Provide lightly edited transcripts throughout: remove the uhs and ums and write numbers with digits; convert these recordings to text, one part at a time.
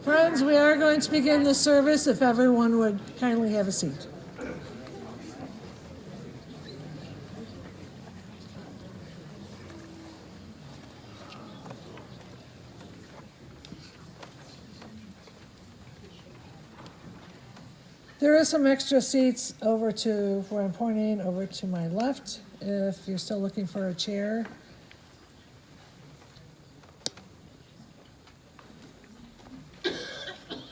Friends, we are going to begin the service if everyone would kindly have a seat. There are some extra seats over to where I'm pointing, over to my left, if you're still looking for a chair.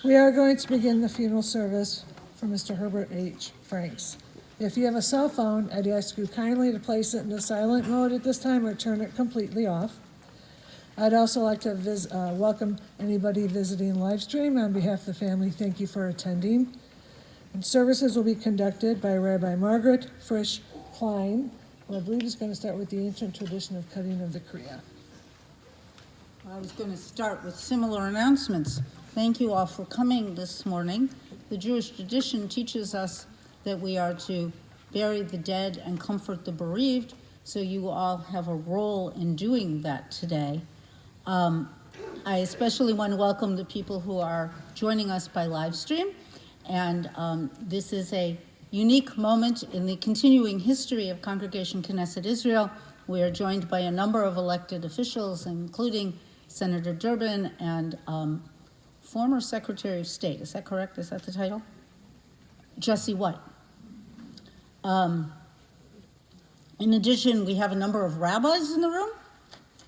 We are going to begin the funeral service for Mr. Herbert H. Franks. If you have a cell phone, I'd ask you kindly to place it in the silent mode at this time or turn it completely off. I'd also like to welcome anybody visiting live stream. On behalf of the family, thank you for attending. And services will be conducted by Rabbi Margaret Frisch Klein, who I believe is going to start with the ancient tradition of cutting of the kriya. I was going to start with similar announcements. Thank you all for coming this morning. The Jewish tradition teaches us that we are to bury the dead and comfort the bereaved, so you all have a role in doing that today. I especially want to welcome the people who are joining us by live stream, and this is a unique moment in the continuing history of Congregation Knesset Israel. We are joined by a number of elected officials, including Senator Durbin and former Secretary of State, is that correct? Is that the title? Jesse White. In addition, we have a number of rabbis in the room,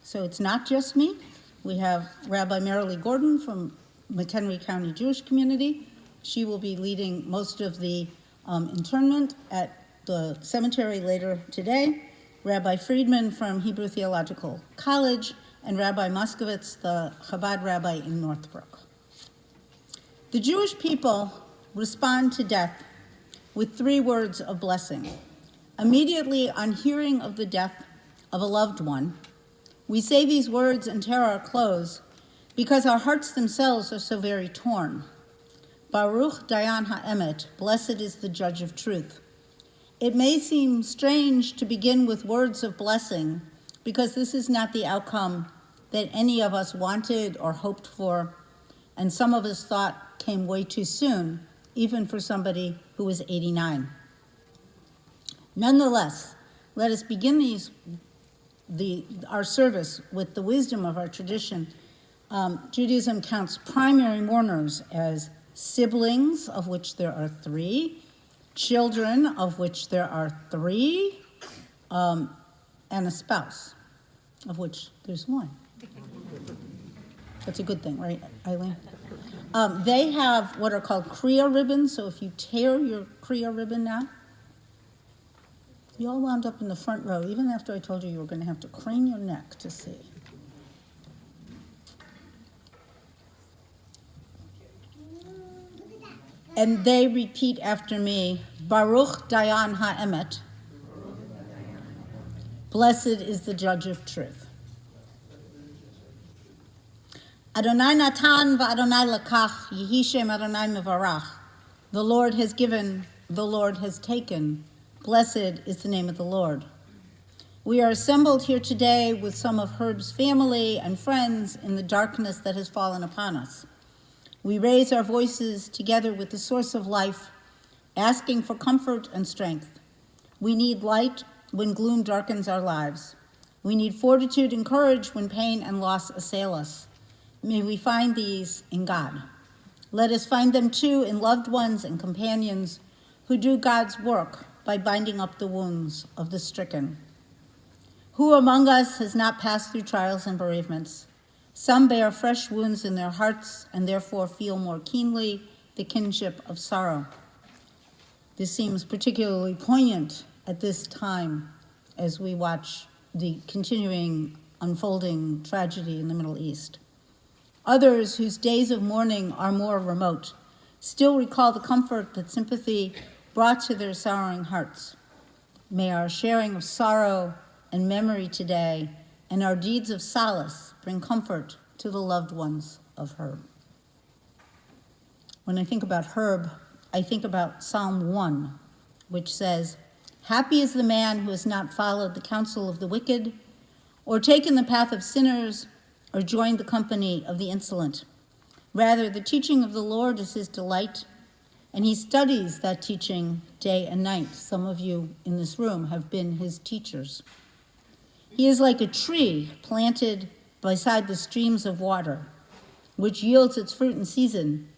so it's not just me. We have Rabbi Marilee Gordon from McHenry County Jewish Community. She will be leading most of the internment at the cemetery later today. Rabbi Friedman from Hebrew Theological College, and Rabbi Moskowitz, the Chabad rabbi in Northbrook. The Jewish people respond to death with 3 words of blessing. Immediately on hearing of the death of a loved one, we say these words and tear our clothes because our hearts themselves are so very torn. Baruch Dayan Ha'emet, blessed is the judge of truth. It may seem strange to begin with words of blessing because this is not the outcome that any of us wanted or hoped for, and some of us thought came way too soon, even for somebody who was 89. Nonetheless, let us begin our service with the wisdom of our tradition. Judaism counts primary mourners as siblings, of which there are 3, children, of which there are 3, and a spouse, of which there's 1. That's a good thing, right, Eileen? They have what are called kriya ribbons, so if you tear your kriya ribbon now, you all wound up in the front row, even after I told you were going to have to crane your neck to see. And they repeat after me, Baruch Dayan Ha'emet, blessed is the judge of truth. Adonai Natan va'Adonai Lakach, Yehi Shem Adonai Mevarach. The Lord has given, the Lord has taken. Blessed is the name of the Lord. We are assembled here today with some of Herb's family and friends in the darkness that has fallen upon us. We raise our voices together with the source of life, asking for comfort and strength. We need light when gloom darkens our lives. We need fortitude and courage when pain and loss assail us. May we find these in God. Let us find them too in loved ones and companions who do God's work by binding up the wounds of the stricken. Who among us has not passed through trials and bereavements? Some bear fresh wounds in their hearts and therefore feel more keenly the kinship of sorrow. This seems particularly poignant at this time as we watch the continuing unfolding tragedy in the Middle East. Others whose days of mourning are more remote still recall the comfort that sympathy brought to their sorrowing hearts. May our sharing of sorrow and memory today and our deeds of solace bring comfort to the loved ones of Herb. When I think about Herb, I think about Psalm 1, which says, "Happy is the man who has not followed the counsel of the wicked, or taken the path of sinners, or joined the company of the insolent, Rather, the teaching of the Lord is his delight, and he studies that teaching day and night. Some of you in this room have been his teachers. He is like a tree planted beside the streams of water, which yields its fruit in season,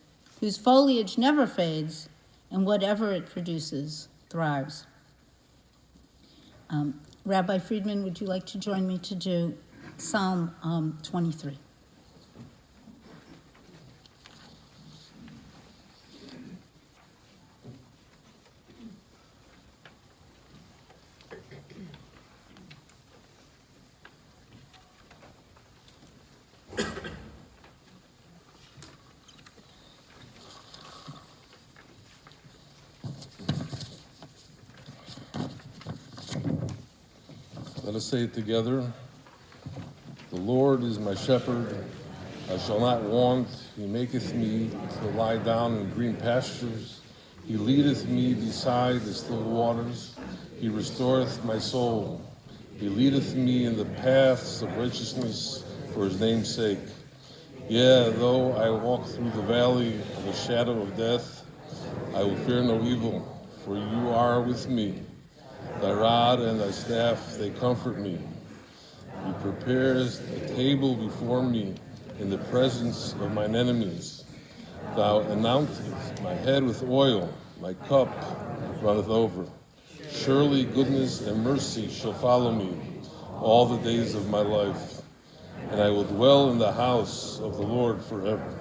whose foliage never fades, and whatever it produces thrives. Rabbi Friedman, would you like to join me to do Psalm 23? Let us say it together. The Lord is my shepherd, I shall not want. He maketh me to lie down in green pastures. He leadeth me beside the still waters. He restoreth my soul. He leadeth me in the paths of righteousness for his name's sake. Yea, though I walk through the valley of the shadow of death, I will fear no evil, for you are with me. Thy rod and thy staff, they comfort me. You preparest a table before me in the presence of mine enemies. Thou anointest my head with oil, my cup runneth over. Surely goodness and mercy shall follow me all the days of my life, and I will dwell in the house of the Lord forever.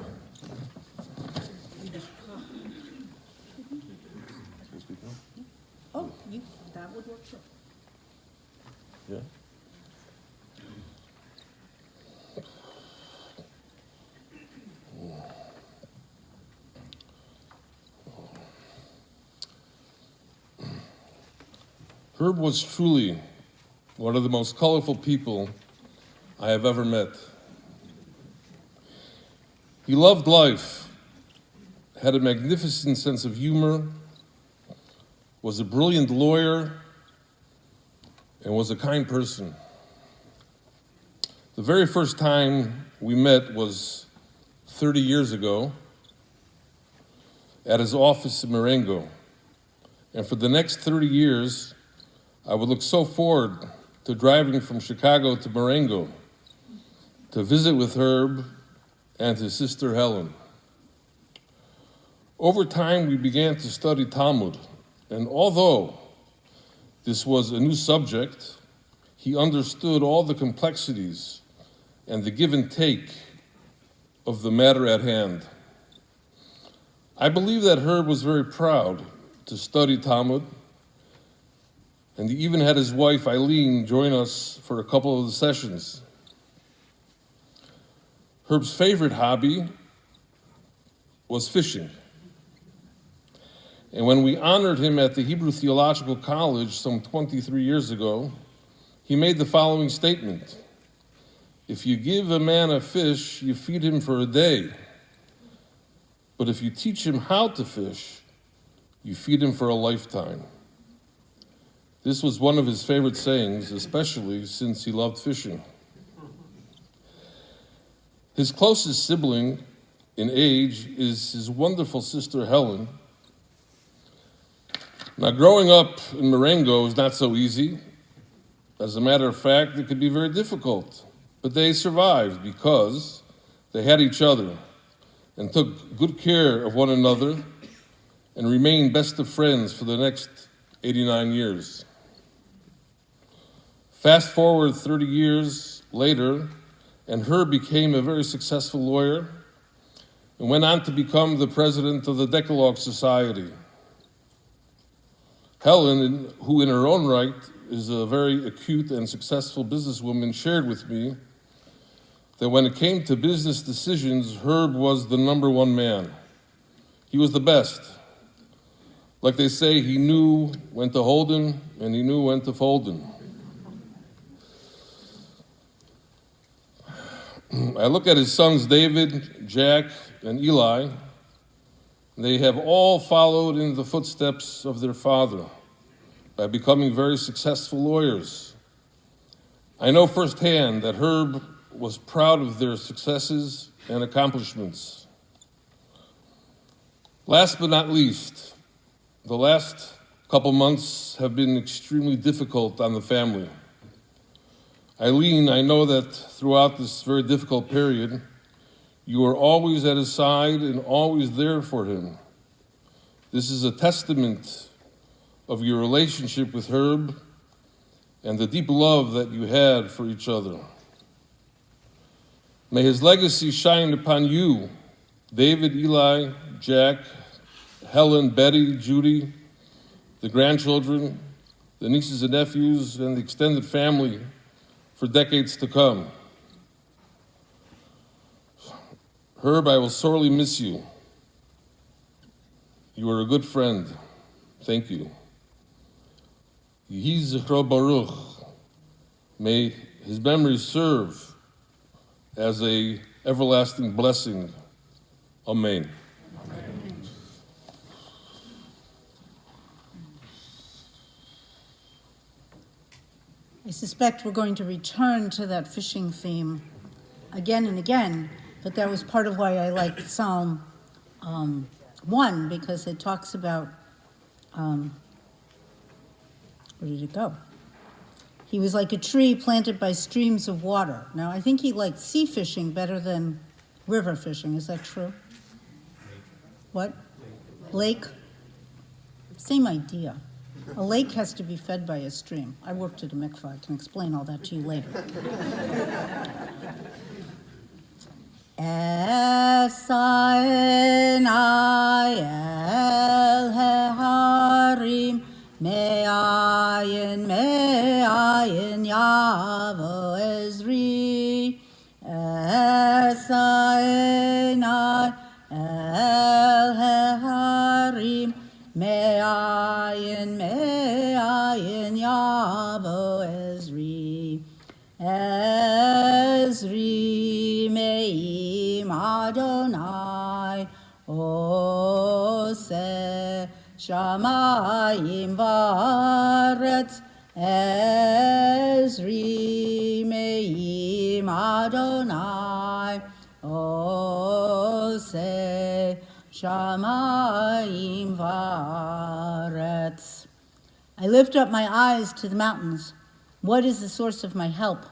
Oh, that would work too. Yeah. Herb was truly one of the most colorful people I have ever met. He loved life, had a magnificent sense of humor, was a brilliant lawyer, and was a kind person. The very first time we met was 30 years ago at his office in Marengo. And for the next 30 years, I would look so forward to driving from Chicago to Marengo to visit with Herb and his sister Helen. Over time, we began to study Talmud, and although this was a new subject, he understood all the complexities and the give and take of the matter at hand. I believe that Herb was very proud to study Talmud, and he even had his wife Eileen join us for a couple of the sessions. Herb's favorite hobby was fishing. And when we honored him at the Hebrew Theological College some 23 years ago, he made the following statement: if you give a man a fish, you feed him for a day. But if you teach him how to fish, you feed him for a lifetime. This was one of his favorite sayings, especially since he loved fishing. His closest sibling in age is his wonderful sister Helen. Now, growing up in Marengo is not so easy. As a matter of fact, it could be very difficult. But they survived because they had each other and took good care of one another and remained best of friends for the next 89 years. Fast forward 30 years later, and Herb became a very successful lawyer and went on to become the president of the Decalogue Society. Helen, who in her own right is a very acute and successful businesswoman, shared with me that when it came to business decisions, Herb was the number one man. He was the best. Like they say, he knew when to hold him and he knew when to fold him. I look at his sons, David, Jack, and Eli. They have all followed in the footsteps of their father by becoming very successful lawyers. I know firsthand that Herb was proud of their successes and accomplishments. Last but not least, the last couple months have been extremely difficult on the family. Eileen, I know that throughout this very difficult period, you are always at his side and always there for him. This is a testament of your relationship with Herb and the deep love that you had for each other. May his legacy shine upon you, David, Eli, Jack, Helen, Betty, Judy, the grandchildren, the nieces and nephews, and the extended family for decades to come. Herb, I will sorely miss you. You are a good friend. Thank you. Yehi Zichro Baruch. May his memory serve as a everlasting blessing. Amen. I suspect we're going to return to that fishing theme again and again, but that was part of why I liked Psalm 1, because it talks about, where did it go? He was like a tree planted by streams of water. Now, I think he liked sea fishing better than river fishing. Is that true? What? Lake? Same idea. A lake has to be fed by a stream. I worked at a mikvah. I can explain all that to you later. Esaen el heharim me'ayin yavo ezri. Esaen el heharim me'ayin yavo ezri. Ezri me'im Adonai ose shamayim v'aretz. Ezri me'im Adonai ose shamayim v'aretz. I lift up my eyes to the mountains. What is the source of my help?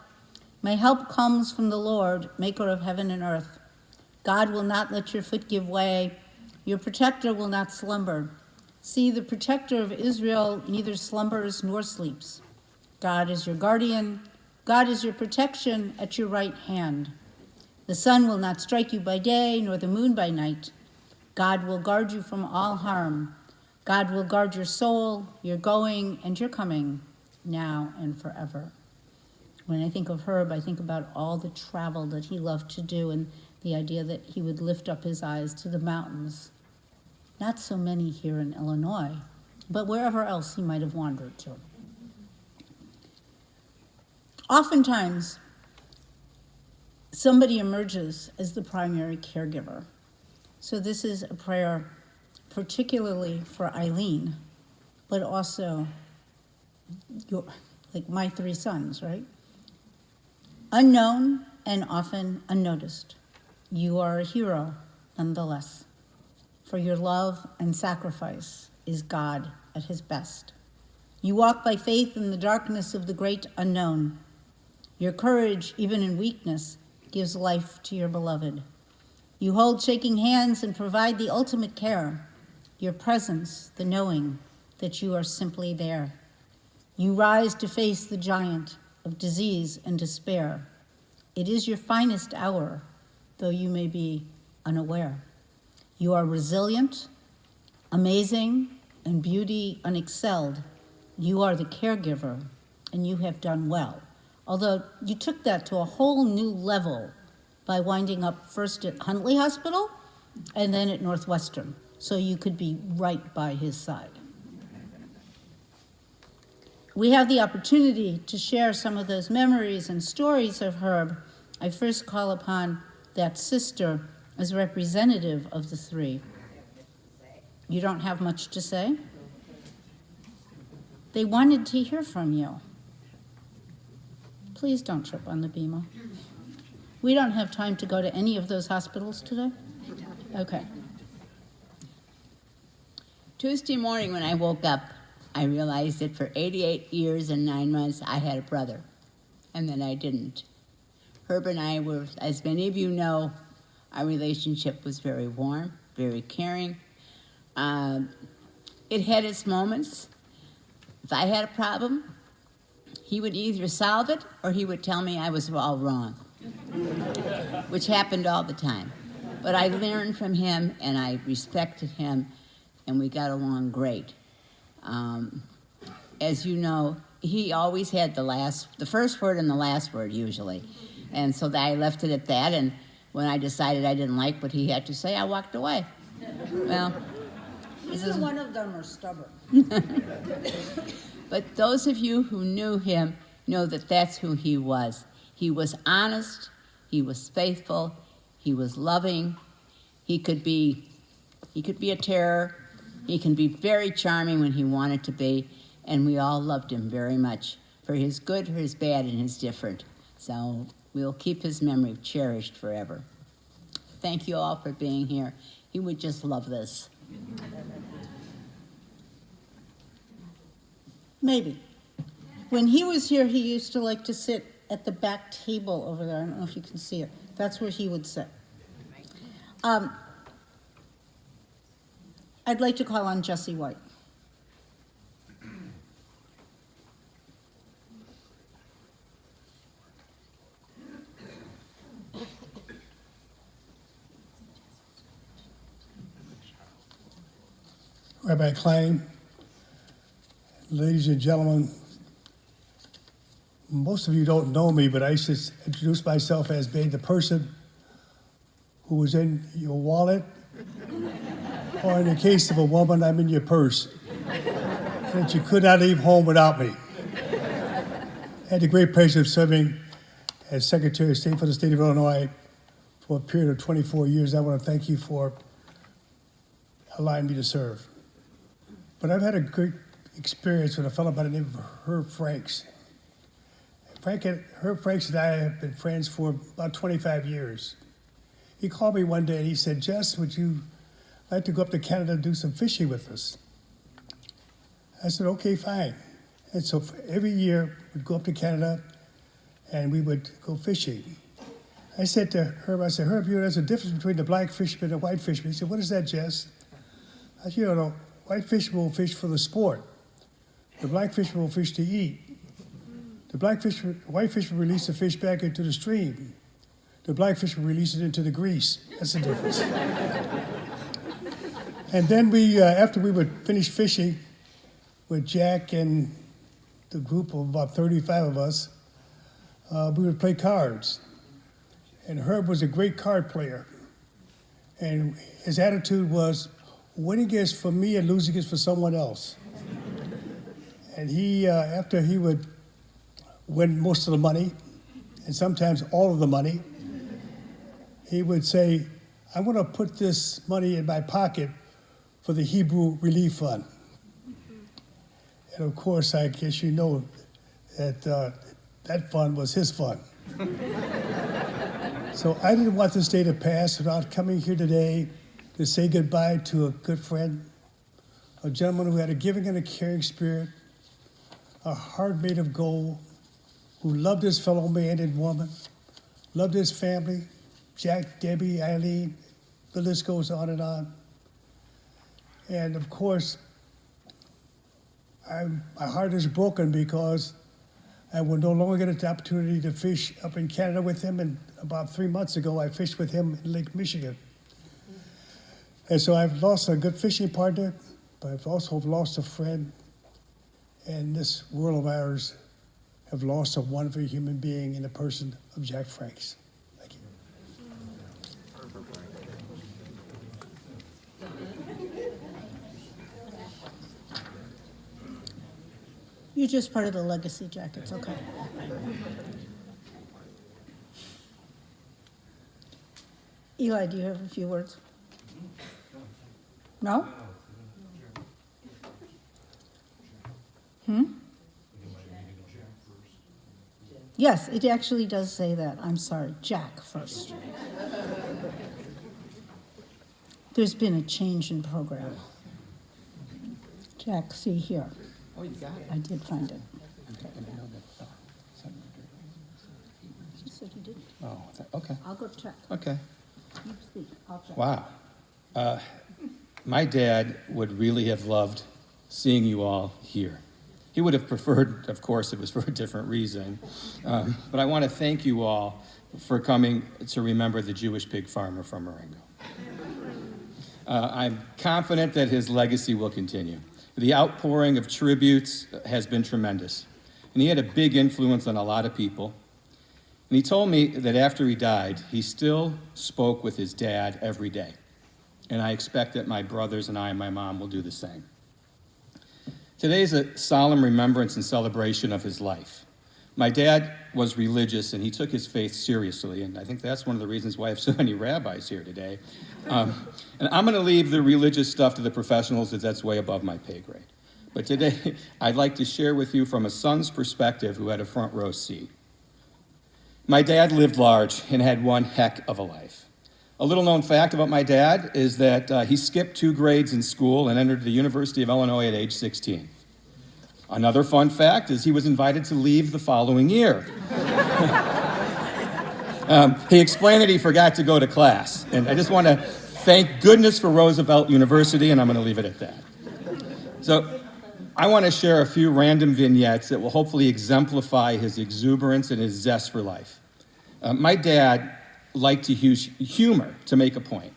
My help comes from the Lord, maker of heaven and earth. God will not let your foot give way. Your protector will not slumber. See, the protector of Israel neither slumbers nor sleeps. God is your guardian. God is your protection at your right hand. The sun will not strike you by day, nor the moon by night. God will guard you from all harm. God will guard your soul, your going and your coming, now and forever. When I think of Herb, I think about all the travel that he loved to do and the idea that he would lift up his eyes to the mountains. Not so many here in Illinois, but wherever else he might have wandered to. Oftentimes, somebody emerges as the primary caregiver. So this is a prayer particularly for Eileen, but also like my three sons, right? Unknown and often unnoticed, you are a hero nonetheless. For your love and sacrifice is God at his best. You walk by faith in the darkness of the great unknown. Your courage, even in weakness, gives life to your beloved. You hold shaking hands and provide the ultimate care. Your presence, the knowing that you are simply there. You rise to face the giant of disease and despair. It is your finest hour, though you may be unaware. You are resilient, amazing, and beauty unexcelled. You are the caregiver, and you have done well. Although you took that to a whole new level by winding up first at Huntley Hospital and then at Northwestern, so you could be right by his side. We have the opportunity to share some of those memories and stories of Herb. I first call upon that sister as representative of the three. You don't have much to say? They wanted to hear from you. Please don't trip on the bima. We don't have time to go to any of those hospitals today? Okay. Tuesday morning when I woke up, I realized that for 88 years and 9 months I had a brother, and then I didn't. Herb and I were, as many of you know, our relationship was very warm, very caring. It had its moments. If I had a problem, he would either solve it or he would tell me I was all wrong, which happened all the time. But I learned from him, and I respected him, and we got along great. As you know, he always had the first word and the last word usually. And so I left it at that, and when I decided I didn't like what he had to say, I walked away. Well, Either one of them are stubborn. but those of you who knew him know that that's who he was. He was honest, he was faithful, he was loving. He could be a terror. He can be very charming when he wanted to be, and we all loved him very much for his good, for his bad, and his different. So we'll keep his memory cherished forever. Thank you all for being here. He would just love this. Maybe. When he was here, he used to like to sit at the back table over there. I don't know if you can see it. That's where he would sit. I'd like to call on Jesse White. Rabbi Klein, ladies and gentlemen, most of you don't know me, but I used to introduce myself as being the person who was in your wallet, or in the case of a woman, I'm in your purse, that you could not leave home without me. I had the great pleasure of serving as Secretary of State for the state of Illinois for a period of 24 years. I want to thank you for allowing me to serve. But I've had a great experience with a fellow by the name of Herb Franks. Herb Franks and I have been friends for about 25 years. He called me one day and he said, "Jess, would you like to go up to Canada and do some fishing with us?" I said, "Okay, fine." And so every year we'd go up to Canada and we would go fishing. I said to Herb, "Herb, you know, there's a difference between the black fisherman and the white fisherman." He said, "What is that, Jess?" I said, "You know, white fishermen will fish for the sport. The black fishermen will fish to eat. The white fishermen release the fish back into the stream. The black fishermen release it into the grease. That's the difference." And then we, after we would finish fishing with Jack and the group of about 35 of us, we would play cards. And Herb was a great card player. And his attitude was, winning is for me and losing is for someone else. And he, after he would win most of the money, and sometimes all of the money, he would say, "I'm going to put this money in my pocket for the Hebrew Relief Fund." And of course, I guess you know that that fund was his fund. So I didn't want this day to pass without coming here today to say goodbye to a good friend, a gentleman who had a giving and a caring spirit, a heart made of gold, who loved his fellow man and woman, loved his family, Jack, Debbie, Eileen, the list goes on and on. And of course, my heart is broken because I will no longer get the opportunity to fish up in Canada with him. And about 3 months ago, I fished with him in Lake Michigan. And so I've lost a good fishing partner, but I've also lost a friend. And this world of ours have lost a wonderful human being in the person of Jack Franks. Thank you. You're just part of the legacy, Jack. It's okay. Eli, do you have a few words? No? Yes, it actually does say that. I'm sorry. Jack first. There's been a change in program. Jack, see here. Oh, you got it. I did find it. Okay, and I know that. He said he didn't. Oh, okay, I'll go check. okay. You speak, I'll check. Wow. My dad would really have loved seeing you all here. He would have preferred, of course, it was for a different reason. But I want to thank you all for coming to remember the Jewish pig farmer from Marengo. I'm confident that his legacy will continue. The outpouring of tributes has been tremendous. And he had a big influence on a lot of people. And he told me that after he died, he still spoke with his dad every day. And I expect that my brothers and I and my mom will do the same. Today is a solemn remembrance and celebration of his life. My dad was religious, and he took his faith seriously, and I think that's one of the reasons why I have so many rabbis here today. And I'm going to leave the religious stuff to the professionals, as that's way above my pay grade. But today, I'd like to share with you from a son's perspective who had a front row seat. My dad lived large and had one heck of a life. A little known fact about my dad is that he skipped 2 grades in school and entered the University of Illinois at age 16. Another fun fact is he was invited to leave the following year. He explained that he forgot to go to class. And I just want to thank goodness for Roosevelt University, and I'm going to leave it at that. So I want to share a few random vignettes that will hopefully exemplify his exuberance and his zest for life. My dad liked to use humor to make a point.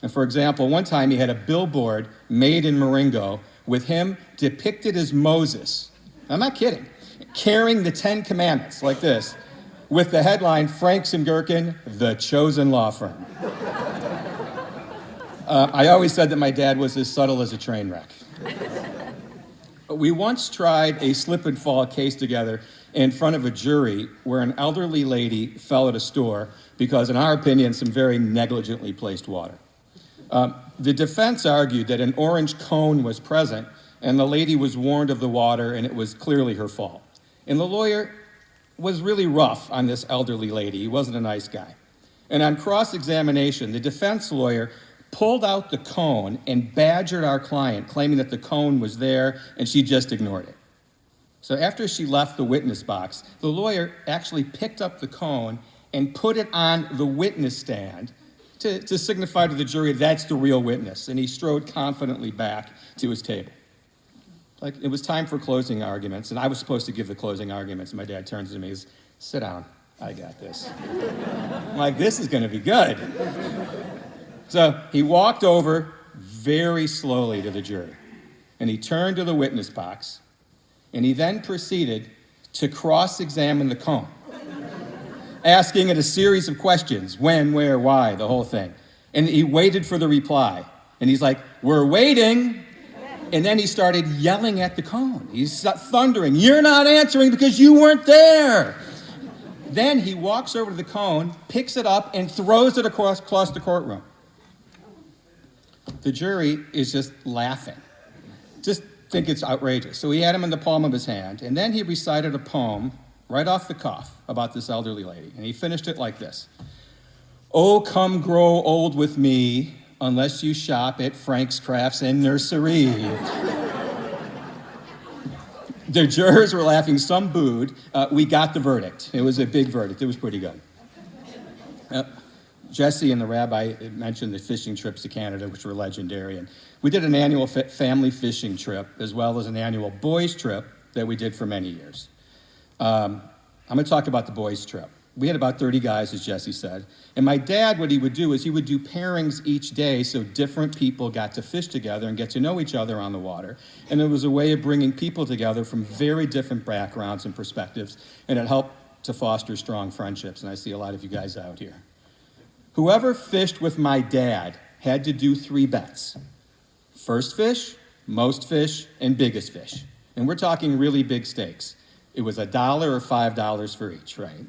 And for example, one time he had a billboard made in Marengo with him depicted as Moses. I'm not kidding. Carrying the 10 Commandments like this, with the headline, Franks and Gherkin, the chosen law firm. I always said that my dad was as subtle as a train wreck. We once tried a slip and fall case together in front of a jury where an elderly lady fell at a store because, in our opinion, some very negligently placed water. The defense argued that an orange cone was present and the lady was warned of the water and it was clearly her fault. And the lawyer was really rough on this elderly lady. He wasn't a nice guy. And on cross-examination, the defense lawyer pulled out the cone and badgered our client, claiming that the cone was there and she just ignored it. So after she left the witness box, the lawyer actually picked up the cone and put it on the witness stand to signify to the jury that's the real witness. And he strode confidently back to his table. Like, it was time for closing arguments, and I was supposed to give the closing arguments, and my dad turns to me and says, "Sit down, I got this." I'm like, this is gonna be good. So he walked over very slowly to the jury, and he turned to the witness box, and he then proceeded to cross-examine the cone, asking it a series of questions: when, where, why, the whole thing. And he waited for the reply. And he's like, "We're waiting." And then he started yelling at the cone. He's thundering, "You're not answering because you weren't there." Then he walks over to the cone, picks it up, and throws it across the courtroom. The jury is just laughing. Just think it's outrageous. So he had him in the palm of his hand, and then he recited a poem right off the cuff about this elderly lady. And he finished it like this: "Oh, come grow old with me, unless you shop at Frank's Crafts and Nursery." The jurors were laughing, some booed. We got the verdict. It was a big verdict. It was pretty good. Jesse and the rabbi mentioned the fishing trips to Canada, which were legendary. And we did an annual family fishing trip, as well as an annual boys trip that we did for many years. I'm going to talk about the boys trip. We had about 30 guys, as Jesse said. And my dad, what he would do is he would do pairings each day so different people got to fish together and get to know each other on the water. And it was a way of bringing people together from very different backgrounds and perspectives, and it helped to foster strong friendships. And I see a lot of you guys out here. Whoever fished with my dad had to do 3 bets: first fish, most fish, and biggest fish. And we're talking really big stakes. It was $1 or $5 for each, right?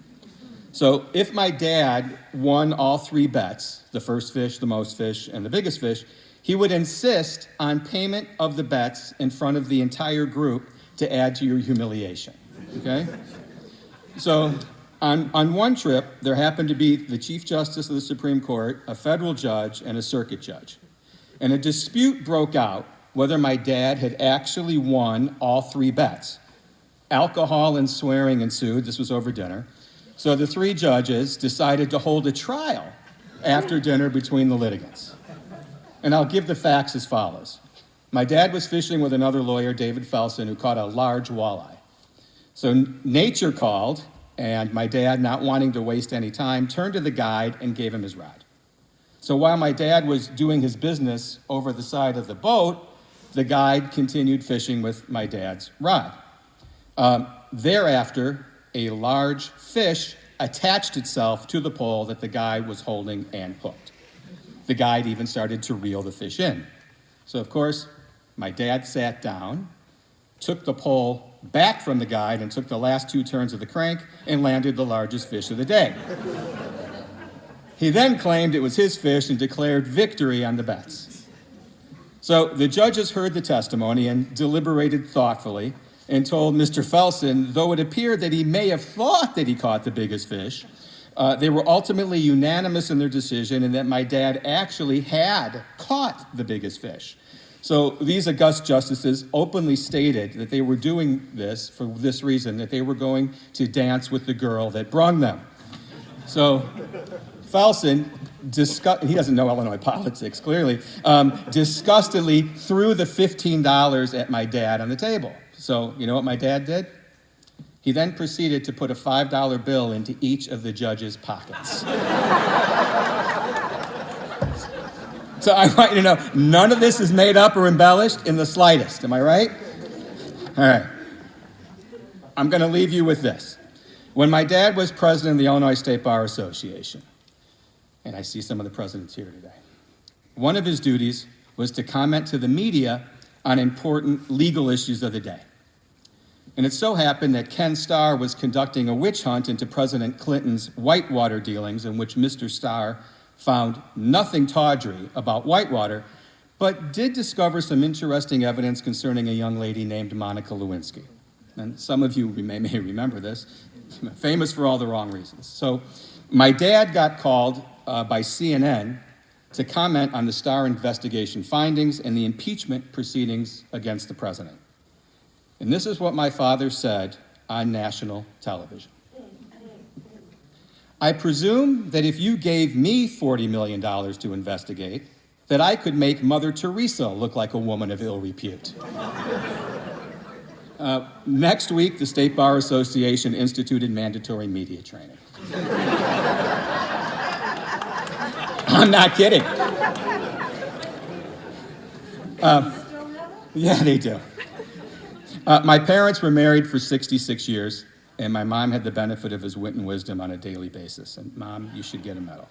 So if my dad won all 3 bets, the first fish, the most fish, and the biggest fish, he would insist on payment of the bets in front of the entire group to add to your humiliation, okay? So on one trip, there happened to be the Chief Justice of the Supreme Court, a federal judge, and a circuit judge. And a dispute broke out whether my dad had actually won all 3 bets. Alcohol and swearing ensued. This was over dinner. So the 3 judges decided to hold a trial after dinner between the litigants. And I'll give the facts as follows. My dad was fishing with another lawyer, David Felsen, who caught a large walleye. So nature called, and my dad, not wanting to waste any time, turned to the guide and gave him his rod. So while my dad was doing his business over the side of the boat, the guide continued fishing with my dad's rod. Thereafter, a large fish attached itself to the pole that the guide was holding and hooked. The guide even started to reel the fish in. So, of course, my dad sat down, took the pole back from the guide, and took the last 2 turns of the crank and landed the largest fish of the day. He then claimed it was his fish and declared victory on the bets. So the judges heard the testimony and deliberated thoughtfully and told Mr. Felsen, though it appeared that he may have thought that he caught the biggest fish, they were ultimately unanimous in their decision and that my dad actually had caught the biggest fish. So these august justices openly stated that they were doing this for this reason, that they were going to dance with the girl that brung them. So Felsen, he doesn't know Illinois politics, clearly, disgustedly threw the $15 at my dad on the table. So you know what my dad did? He then proceeded to put a $5 bill into each of the judges' pockets. So I want you to know, none of this is made up or embellished in the slightest. Am I right? All right. I'm going to leave you with this. When my dad was president of the Illinois State Bar Association, and I see some of the presidents here today, one of his duties was to comment to the media on important legal issues of the day. And it so happened that Ken Starr was conducting a witch hunt into President Clinton's Whitewater dealings, in which Mr. Starr found nothing tawdry about Whitewater, but did discover some interesting evidence concerning a young lady named Monica Lewinsky. And some of you may remember this, famous for all the wrong reasons. So my dad got called by CNN to comment on the Starr investigation findings and the impeachment proceedings against the president. And this is what my father said on national television. I presume that if you gave me $40 million to investigate, that I could make Mother Teresa look like a woman of ill repute. Next week, the State Bar Association instituted mandatory media training. I'm not kidding. Yeah, they do. My parents were married for 66 years. And my mom had the benefit of his wit and wisdom on a daily basis. And Mom, you should get a medal.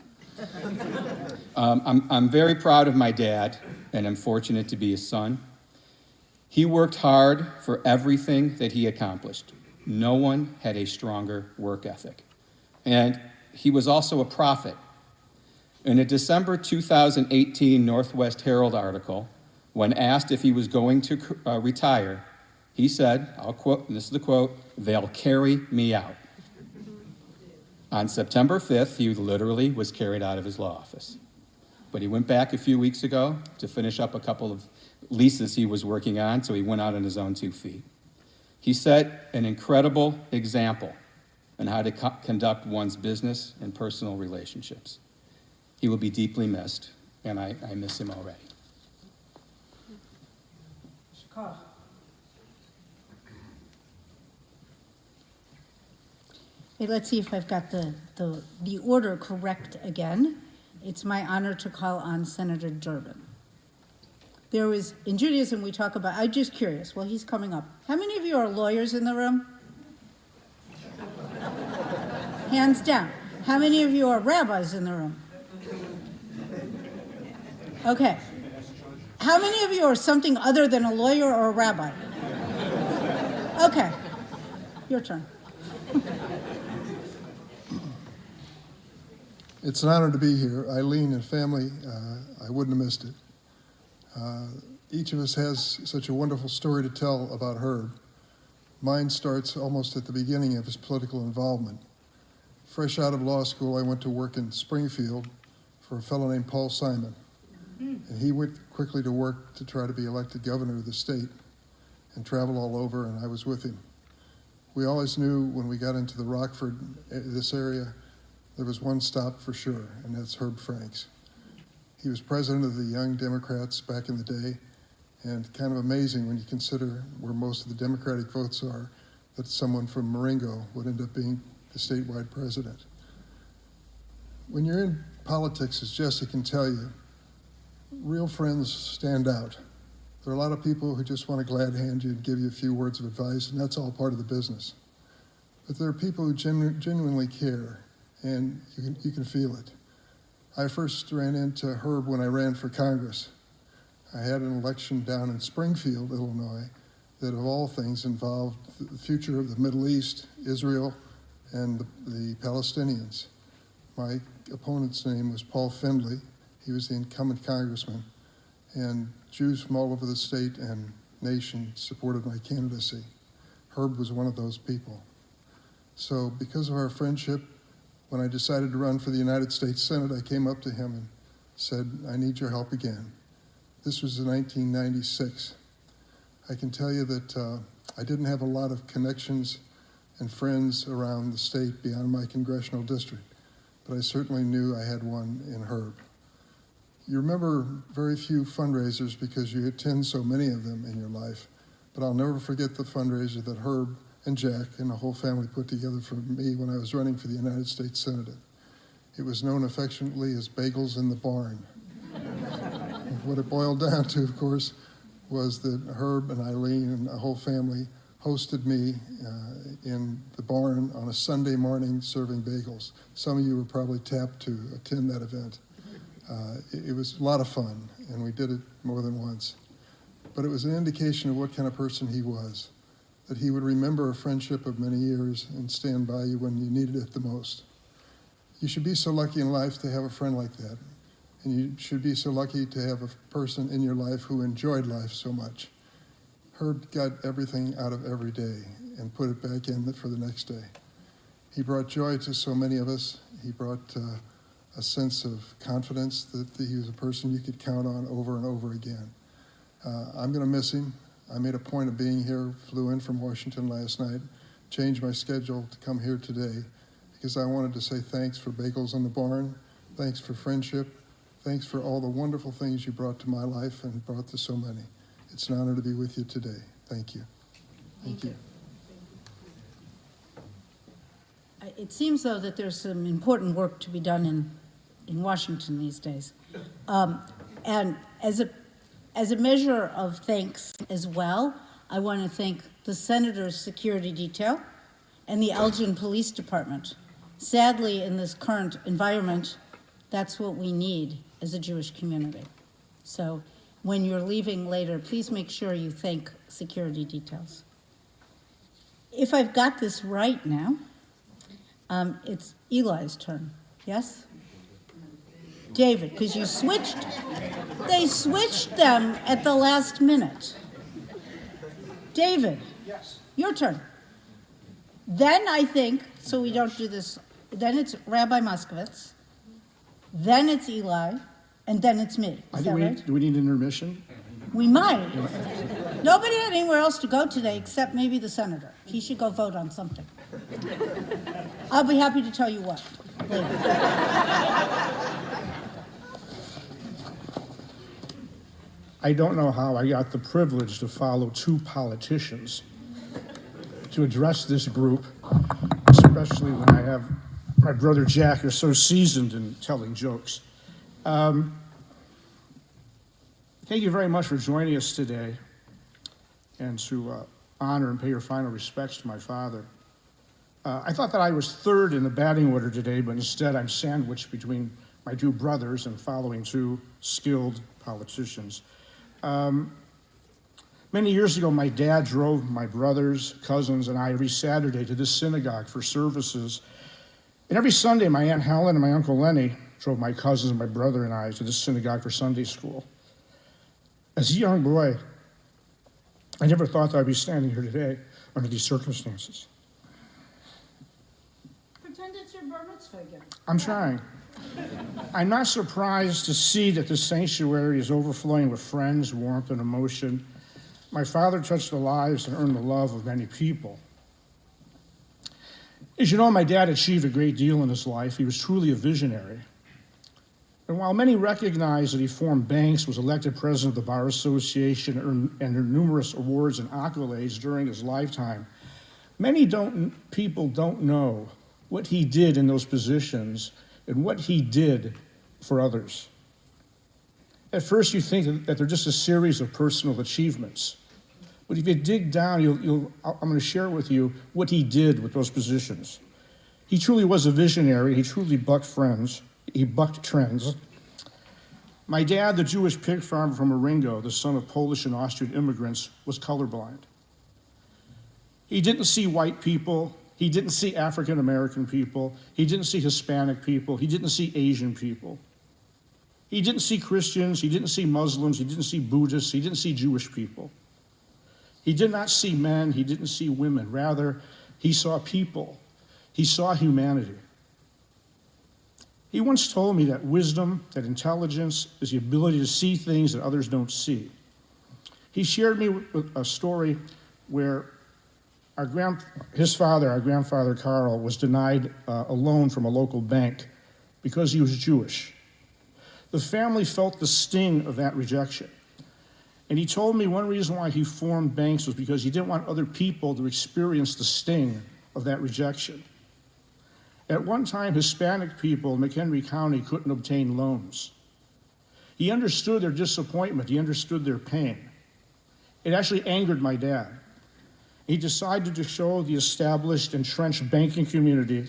I'm very proud of my dad, and I'm fortunate to be his son. He worked hard for everything that he accomplished. No one had a stronger work ethic. And he was also a prophet. In a December 2018 Northwest Herald article, when asked if he was going to retire, he said, I'll quote, and this is the quote, "They'll carry me out." On September 5th, he literally was carried out of his law office. But he went back a few weeks ago to finish up a couple of leases he was working on, so he went out on his own 2 feet. He set an incredible example on how to conduct one's business and personal relationships. He will be deeply missed, and I miss him already. Hey, let's see if I've got the order correct again. It's my honor to call on Senator Durbin. There was, in Judaism, we talk about, I'm just curious, well, he's coming up. How many of you are lawyers in the room? Hands down. How many of you are rabbis in the room? Okay. How many of you are something other than a lawyer or a rabbi? Okay. Your turn. It's an honor to be here. Eileen and family, I wouldn't have missed it. Each of us has such a wonderful story to tell about Herb. Mine starts almost at the beginning of his political involvement. Fresh out of law school, I went to work in Springfield for a fellow named Paul Simon. And he went quickly to work to try to be elected governor of the state and traveled all over, and I was with him. We always knew when we got into the Rockford, this area, there was one stop for sure, and that's Herb Franks. He was president of the Young Democrats back in the day, and kind of amazing when you consider where most of the Democratic votes are, that someone from Marengo would end up being the statewide president. When you're in politics, as Jesse can tell you, real friends stand out. There are a lot of people who just want to glad hand you and give you a few words of advice, and that's all part of the business. But there are people who genuinely care, and you can feel it. I first ran into Herb when I ran for Congress. I had an election down in Springfield, Illinois, that of all things involved the future of the Middle East, Israel, and the Palestinians. My opponent's name was Paul Findley. He was the incumbent congressman, and Jews from all over the state and nation supported my candidacy. Herb was one of those people. So because of our friendship, when I decided to run for the United States Senate, I came up to him and said, I need your help again. This was in 1996. I can tell you that I didn't have a lot of connections and friends around the state beyond my congressional district, but I certainly knew I had one in Herb. You remember very few fundraisers because you attend so many of them in your life, but I'll never forget the fundraiser that Herb and Jack and the whole family put together for me when I was running for the United States Senate. It was known affectionately as Bagels in the Barn. What it boiled down to, of course, was that Herb and Eileen and the whole family hosted me in the barn on a Sunday morning serving bagels. Some of you were probably tapped to attend that event. It was a lot of fun, and we did it more than once. But it was an indication of what kind of person he was, that he would remember a friendship of many years and stand by you when you needed it the most. You should be so lucky in life to have a friend like that, and you should be so lucky to have a person in your life who enjoyed life so much. Herb got everything out of every day and put it back in for the next day. He brought joy to so many of us. He brought a sense of confidence that he was a person you could count on over and over again. I'm going to miss him. I made a point of being here, flew in from Washington last night, changed my schedule to come here today because I wanted to say thanks for Bagels in the Barn, thanks for friendship, thanks for all the wonderful things you brought to my life and brought to so many. It's an honor to be with you today. Thank you. Thank you. It seems, though, that there's some important work to be done in Washington these days. And as a measure of thanks as well, I want to thank the Senator's security detail and the Elgin Police Department. Sadly, in this current environment, that's what we need as a Jewish community. So when you're leaving later, please make sure you thank security details. If I've got this right now, it's Eli's turn, yes? David, because you switched. They switched them at the last minute. David, yes, your turn. Then I think, so we don't do this, then it's Rabbi Moskowitz, then it's Eli, and then it's me. Is that right? Do we need an intermission? We might. Nobody had anywhere else to go today except maybe the senator. He should go vote on something. I'll be happy to tell you what later. I don't know how I got the privilege to follow two politicians to address this group, especially when I have my brother Jack, who's so seasoned in telling jokes. Thank you very much for joining us today and to honor and pay your final respects to my father. I thought that I was third in the batting order today, but instead I'm sandwiched between my two brothers and following two skilled politicians. Many years ago, my dad drove my brothers, cousins, and I every Saturday to this synagogue for services. And every Sunday, my Aunt Helen and my Uncle Lenny drove my cousins and my brother and I to this synagogue for Sunday school. As a young boy, I never thought that I'd be standing here today under these circumstances. Pretend it's your bar mitzvah again. I'm trying. I'm not surprised to see that this sanctuary is overflowing with friends, warmth, and emotion. My father touched the lives and earned the love of many people. As you know, my dad achieved a great deal in his life. He was truly a visionary. And while many recognize that he formed banks, was elected president of the Bar Association, and earned numerous awards and accolades during his lifetime, many people don't know what he did in those positions and what he did for others. At first, you think that they're just a series of personal achievements. But if you dig down, I'm going to share with you what he did with those positions. He truly was a visionary. He truly bucked trends. My dad, the Jewish pig farmer from Marengo, the son of Polish and Austrian immigrants, was colorblind. He didn't see white people. He didn't see African American people. He didn't see Hispanic people. He didn't see Asian people. He didn't see Christians. He didn't see Muslims. He didn't see Buddhists. He didn't see Jewish people. He did not see men. He didn't see women. Rather, he saw people. He saw humanity. He once told me that wisdom, that intelligence, is the ability to see things that others don't see. He shared me with a story where his father, our grandfather Carl, was denied a loan from a local bank because he was Jewish. The family felt the sting of that rejection. And he told me one reason why he formed banks was because he didn't want other people to experience the sting of that rejection. At one time, Hispanic people in McHenry County couldn't obtain loans. He understood their disappointment. He understood their pain. It actually angered my dad. He decided to show the established, entrenched banking community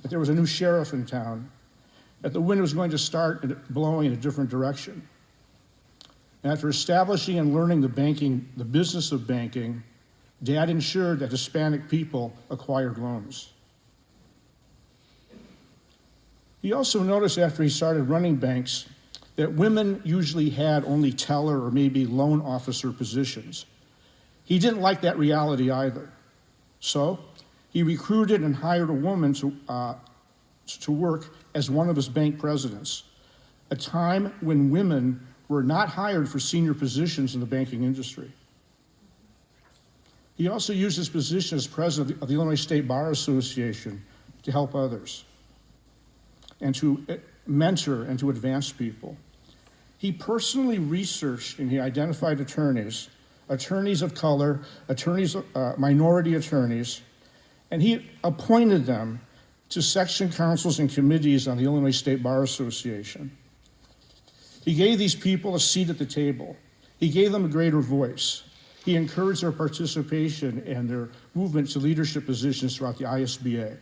that there was a new sheriff in town, that the wind was going to start blowing in a different direction. And after establishing and learning the business of banking, Dad ensured that Hispanic people acquired loans. He also noticed after he started running banks that women usually had only teller or maybe loan officer positions. He didn't like that reality either. So he recruited and hired a woman to work as one of his bank presidents, a time when women were not hired for senior positions in the banking industry. He also used his position as president of the Illinois State Bar Association to help others and to mentor and to advance people. He personally researched and he identified attorneys of color, minority attorneys, and he appointed them to section councils and committees on the Illinois State Bar Association. He gave these people a seat at the table. He gave them a greater voice. He encouraged their participation and their movement to leadership positions throughout the ISBA.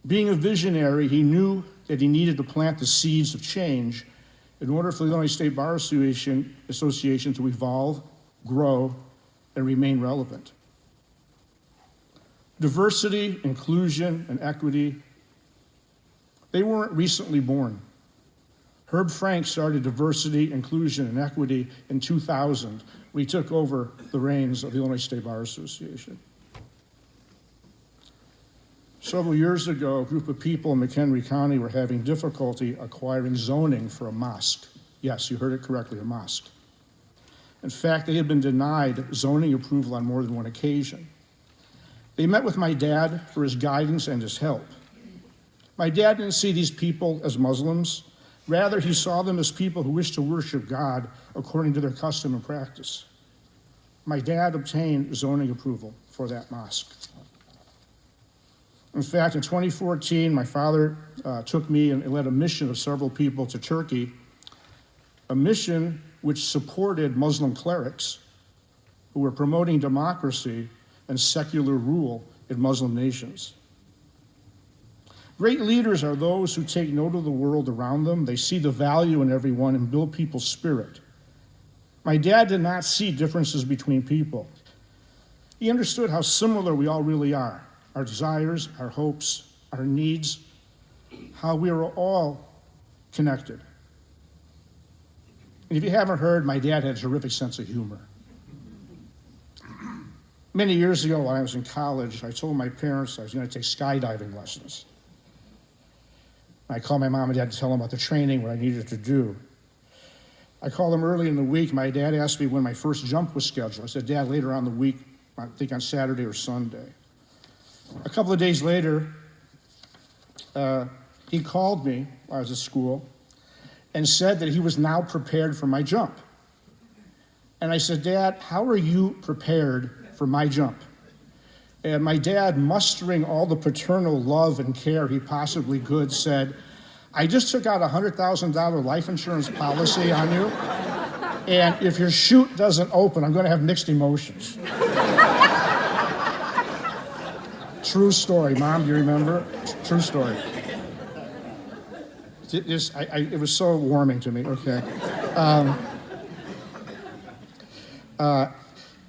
Being a visionary, he knew that he needed to plant the seeds of change in order for the Illinois State Bar Association to evolve, grow, and remain relevant. Diversity, inclusion, and equity, they weren't recently born. Herb Franks started diversity, inclusion, and equity in 2000 when he took over the reins of the Illinois State Bar Association. Several years ago, a group of people in McHenry County were having difficulty acquiring zoning for a mosque. Yes, you heard it correctly, a mosque. In fact, they had been denied zoning approval on more than one occasion. They met with my dad for his guidance and his help. My dad didn't see these people as Muslims. Rather, he saw them as people who wished to worship God according to their custom and practice. My dad obtained zoning approval for that mosque. In fact, in 2014, my father took me and led a mission of several people to Turkey, a mission which supported Muslim clerics who were promoting democracy and secular rule in Muslim nations. Great leaders are those who take note of the world around them. They see the value in everyone and build people's spirit. My dad did not see differences between people. He understood how similar we all really are, our desires, our hopes, our needs, how we are all connected. And if you haven't heard, my dad had a terrific sense of humor. Many years ago, when I was in college, I told my parents I was going to take skydiving lessons. I called my mom and dad to tell them about the training, what I needed to do. I called them early in the week. My dad asked me when my first jump was scheduled. I said, Dad, later on in the week, I think on Saturday or Sunday. A couple of days later, he called me while I was at school and said that he was now prepared for my jump. And I said, Dad, how are you prepared for my jump? And my dad, mustering all the paternal love and care he possibly could, said, I just took out a $100,000 life insurance policy on you, and if your chute doesn't open, I'm going to have mixed emotions. True story. Mom, do you remember? True story. It was so warming to me. Okay.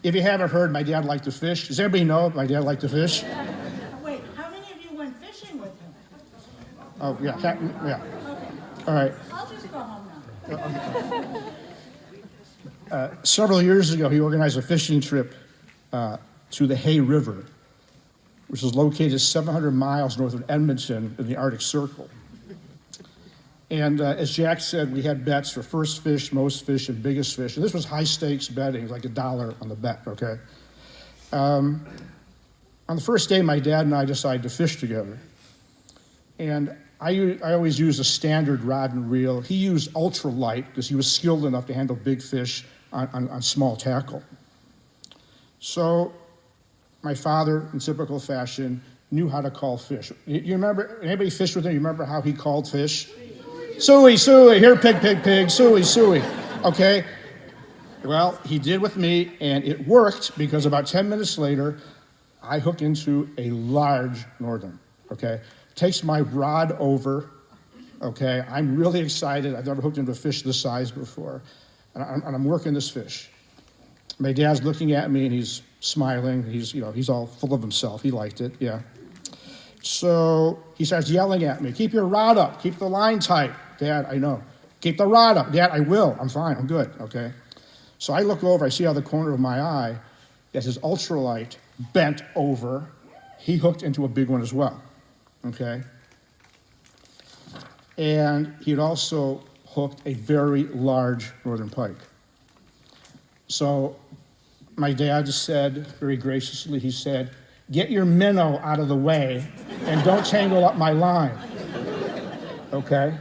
If you haven't heard, my dad liked to fish. Does everybody know my dad liked to fish? Wait, how many of you went fishing with him? Oh, yeah. Yeah. All right. I'll just go home now. Several years ago, he organized a fishing trip to the Hay River, which is located 700 miles north of Edmonton in the Arctic Circle. And as Jack said, we had bets for first fish, most fish, and biggest fish. And this was high stakes betting, like $1 on the bet, okay? On the first day, my dad and I decided to fish together. And I always used a standard rod and reel. He used ultralight because he was skilled enough to handle big fish on small tackle. So my father, in typical fashion, knew how to call fish. You remember, anybody fished with him, you remember how he called fish? Suey, suey, here, pig, pig, pig, suey, suey, okay? Well, he did with me, and it worked because about 10 minutes later, I hook into a large northern, okay? Takes my rod over, okay? I'm really excited. I've never hooked into a fish this size before, and I'm working this fish. My dad's looking at me, and he's smiling. He's all full of himself. He liked it, yeah. So he starts yelling at me, keep your rod up, keep the line tight. Dad, I know. Keep the rod up. Dad, I will. I'm fine. I'm good, okay? So I look over. I see out of the corner of my eye that his ultralight bent over. He hooked into a big one as well, okay? And he had also hooked a very large northern pike. So my dad said, very graciously, he said, get your minnow out of the way and don't tangle up my line, okay?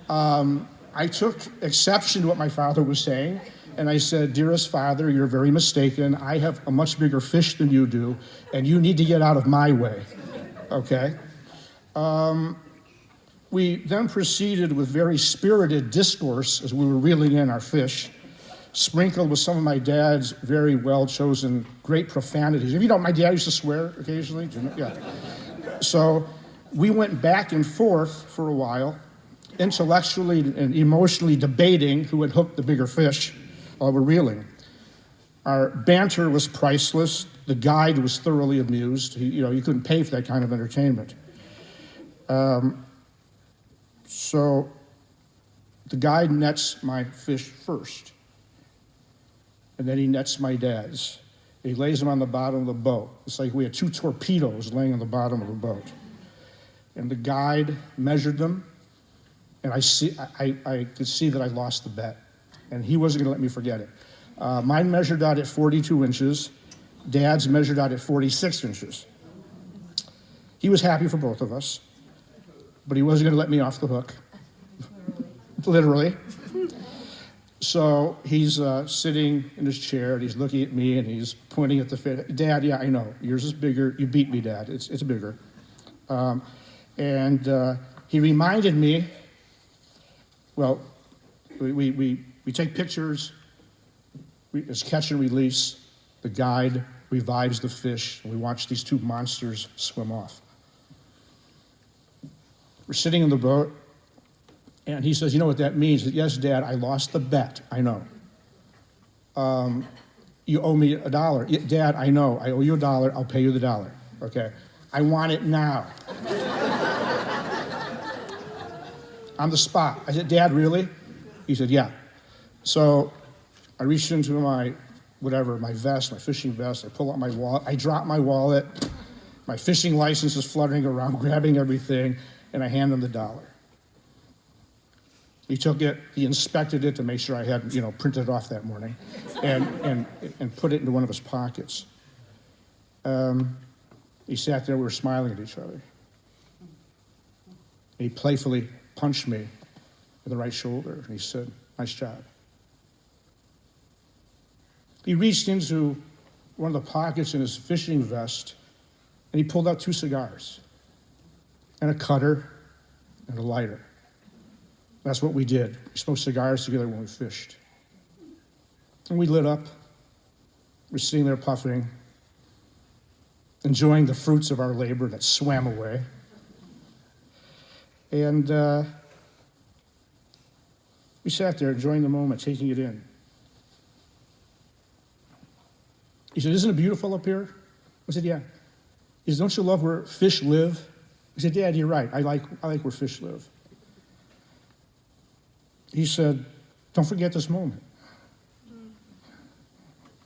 I took exception to what my father was saying, and I said, dearest father, you're very mistaken. I have a much bigger fish than you do, and you need to get out of my way, okay? We then proceeded with very spirited discourse as we were reeling in our fish, sprinkled with some of my dad's very well-chosen great profanities. If you know, my dad used to swear occasionally. Yeah. So we went back and forth for a while, intellectually and emotionally debating who had hooked the bigger fish while we're reeling. Our banter was priceless. The guide was thoroughly amused. You couldn't pay for that kind of entertainment. So the guide nets my fish first, and then he nets my dad's. He lays them on the bottom of the boat. It's like we had 2 torpedoes laying on the bottom of the boat. And the guide measured them, and I could see that I lost the bet, and he wasn't going to let me forget it. Mine measured out at 42 inches. Dad's measured out at 46 inches. He was happy for both of us, but he wasn't going to let me off the hook, literally. So he's sitting in his chair, and he's looking at me, and he's pointing at the fish. Dad, yeah, I know. Yours is bigger. You beat me, Dad. It's bigger. And he reminded me, well, we take pictures. It's catch and release. The guide revives the fish, and we watch these 2 monsters swim off. We're sitting in the boat, and he says, you know what that means? Yes, Dad, I lost the bet. I know. You owe me $1. Dad, I know. I owe you $1. I'll pay you the $1. Okay? I want it now. On the spot. I said, Dad, really? He said, yeah. So I reached into my vest, my fishing vest. I pull out my wallet. I drop my wallet. My fishing license is fluttering around, grabbing everything. and I hand him the dollar. He took it, he inspected it to make sure I hadn't, printed it off that morning, and put it into one of his pockets. He sat there, we were smiling at each other. He playfully punched me in the right shoulder, and he said, "Nice job." He reached into one of the pockets in his fishing vest, and he pulled out 2 cigars, and a cutter, and a lighter. That's what we did. We smoked cigars together when we fished. And we lit up. We're sitting there puffing, enjoying the fruits of our labor that swam away. And we sat there enjoying the moment, taking it in. He said, "Isn't it beautiful up here?" I said, "Yeah." He said, "Don't you love where fish live?" I said, "Dad, you're right. I like where fish live." He said, "Don't forget this moment."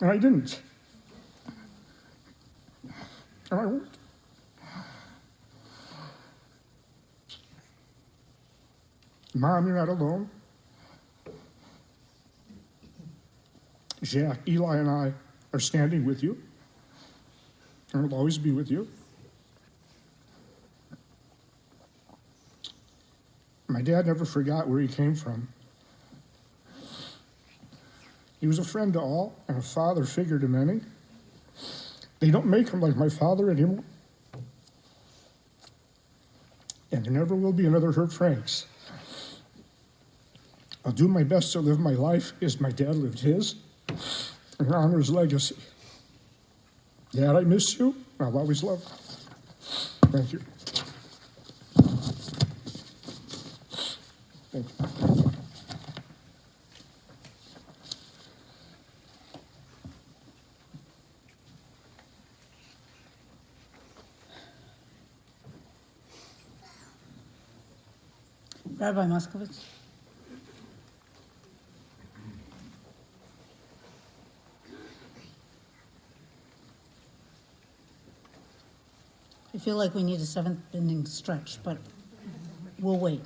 And I didn't. And I won't. Mom, you're not alone. Jack, Eli, and I are standing with you, and will always be with you. My dad never forgot where he came from. He was a friend to all and a father figure to many. They don't make him like my father anymore. And there never will be another Herb Franks. I'll do my best to live my life as my dad lived his and honor his legacy. Dad, I miss you. I'll always love you. Thank you. Thank you. Rabbi Moskowitz. I feel like we need a 7th inning stretch, but we'll wait.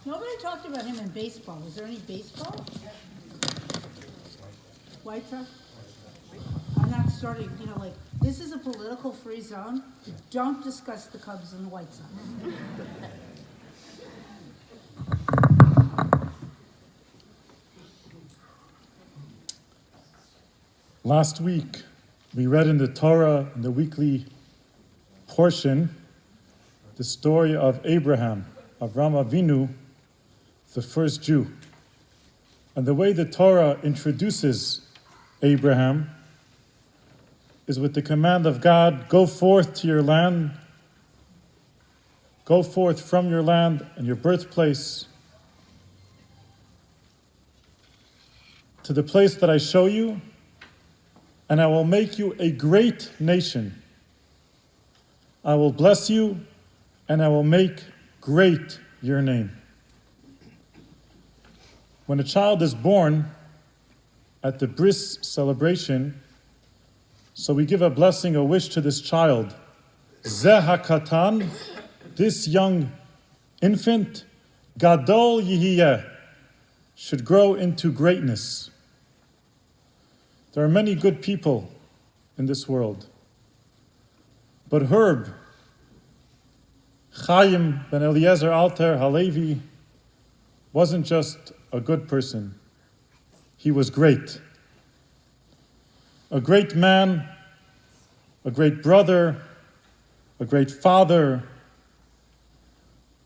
Nobody talked about him in baseball. Is there any baseball? White Sox? I'm not starting, this is a political free zone. Don't discuss the Cubs and the White Sox. Last week, we read in the Torah, in the weekly portion, the story of Abraham, Avram Avinu, the first Jew. And the way the Torah introduces Abraham is with the command of God, go forth to your land, go forth from your land and your birthplace to the place that I show you, and I will make you a great nation. I will bless you, and I will make great your name. When a child is born at the bris celebration, so we give a blessing, a wish to this child. Zeh hakatan, this young infant, gadol yihiyeh, should grow into greatness. There are many good people in this world. But Herb, Chaim ben Eliezer Alter Halevi, wasn't just a good person. He was great. A great man, a great brother, a great father,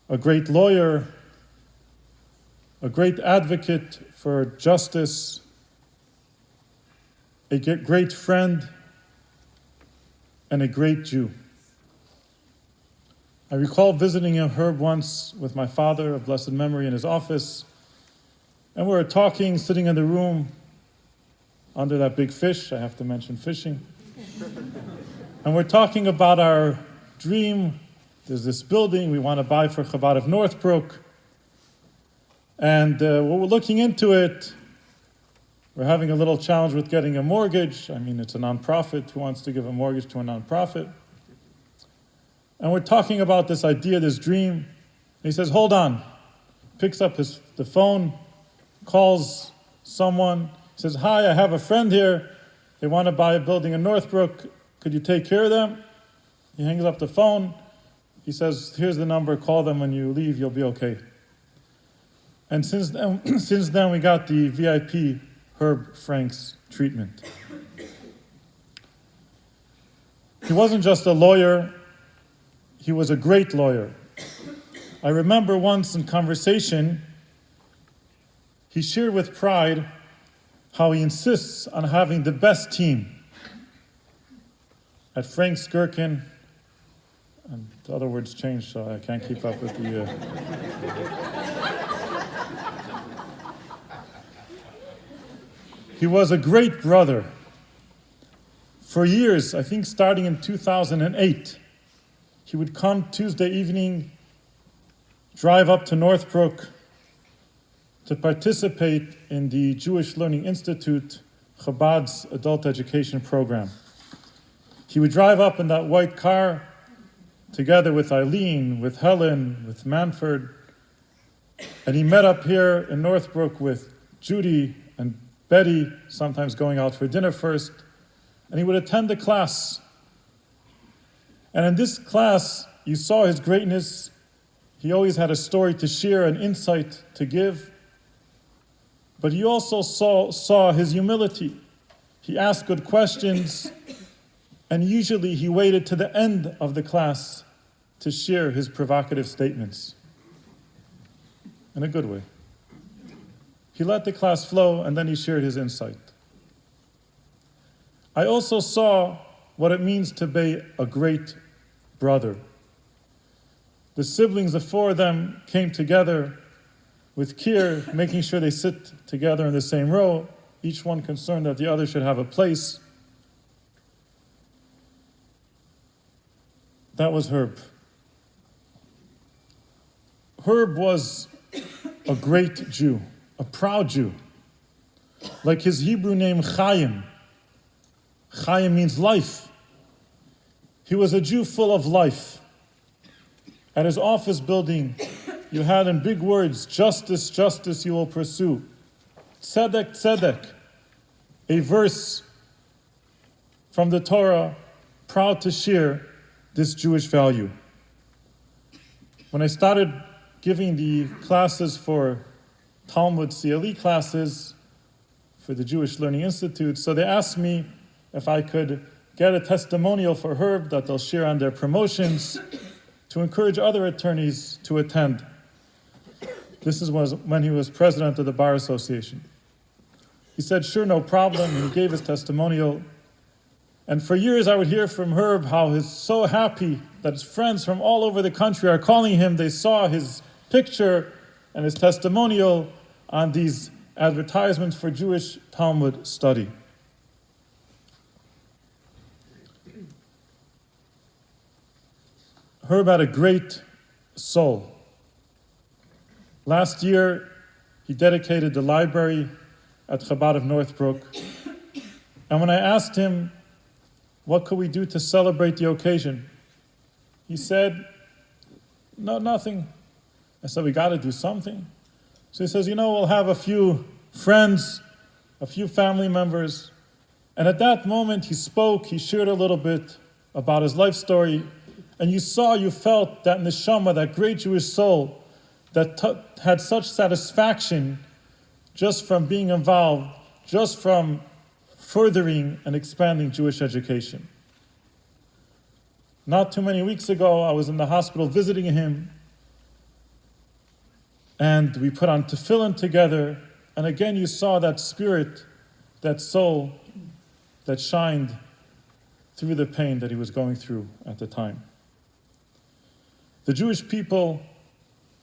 a great lawyer, a great advocate for justice, a great friend, and a great Jew. I recall visiting Herb once with my father of blessed memory in his office, and we were talking, sitting in the room under that big fish. I have to mention fishing. And we're talking about our dream. There's this building we want to buy for Chabad of Northbrook. And when we're looking into it, we're having a little challenge with getting a mortgage. I mean, it's a nonprofit. Who wants to give a mortgage to a nonprofit? And we're talking about this idea, this dream. And he says, hold on. Picks up the phone, calls someone, says, hi, I have a friend here. They want to buy a building in Northbrook. Could you take care of them? He hangs up the phone. He says, here's the number. Call them when you leave. You'll be okay. And since then we got the VIP Herb Franks treatment. He wasn't just a lawyer. He was a great lawyer. I remember once in conversation, he shared with pride how he insists on having the best team. At Franks Gherkin, and the other words changed, so I can't keep up with the... He was a great brother. For years, I think starting in 2008, he would come Tuesday evening, drive up to Northbrook to participate in the Jewish Learning Institute, Chabad's adult education program. He would drive up in that white car together with Eileen, with Helen, with Manford, and he met up here in Northbrook with Judy and Betty, sometimes going out for dinner first, and he would attend the class. And in this class, you saw his greatness. He always had a story to share, an insight to give. But you also saw his humility. He asked good questions, and usually he waited to the end of the class to share his provocative statements. In a good way. He let the class flow, and then he shared his insight. I also saw what it means to be a great brother. The siblings, the four of them, came together with care, making sure they sit together in the same row, each one concerned that the other should have a place. That was Herb. Herb was a great Jew, a proud Jew. Like his Hebrew name, Chaim. Chaim means life. He was a Jew full of life. At his office building, you had in big words, justice, justice you will pursue. Tzedek, tzedek, a verse from the Torah, proud to share this Jewish value. When I started giving the classes for Talmud CLE classes for the Jewish Learning Institute, so they asked me if I could get a testimonial for Herb that they'll share on their promotions to encourage other attorneys to attend. This was when he was president of the Bar Association. He said, sure, no problem, and he gave his testimonial. And for years I would hear from Herb how he's so happy that his friends from all over the country are calling him. They saw his picture and his testimonial on these advertisements for Jewish Talmud study. Herb had a great soul. Last year, he dedicated the library at Chabad of Northbrook. And when I asked him, what could we do to celebrate the occasion? He said, no, nothing. I said, we got to do something. So he says, we'll have a few friends, a few family members. And at that moment, he spoke, he shared a little bit about his life story. And you felt that neshama, that great Jewish soul that had such satisfaction just from being involved, just from furthering and expanding Jewish education. Not too many weeks ago, I was in the hospital visiting him, and we put on tefillin together, and again you saw that spirit, that soul that shined through the pain that he was going through at the time. The Jewish people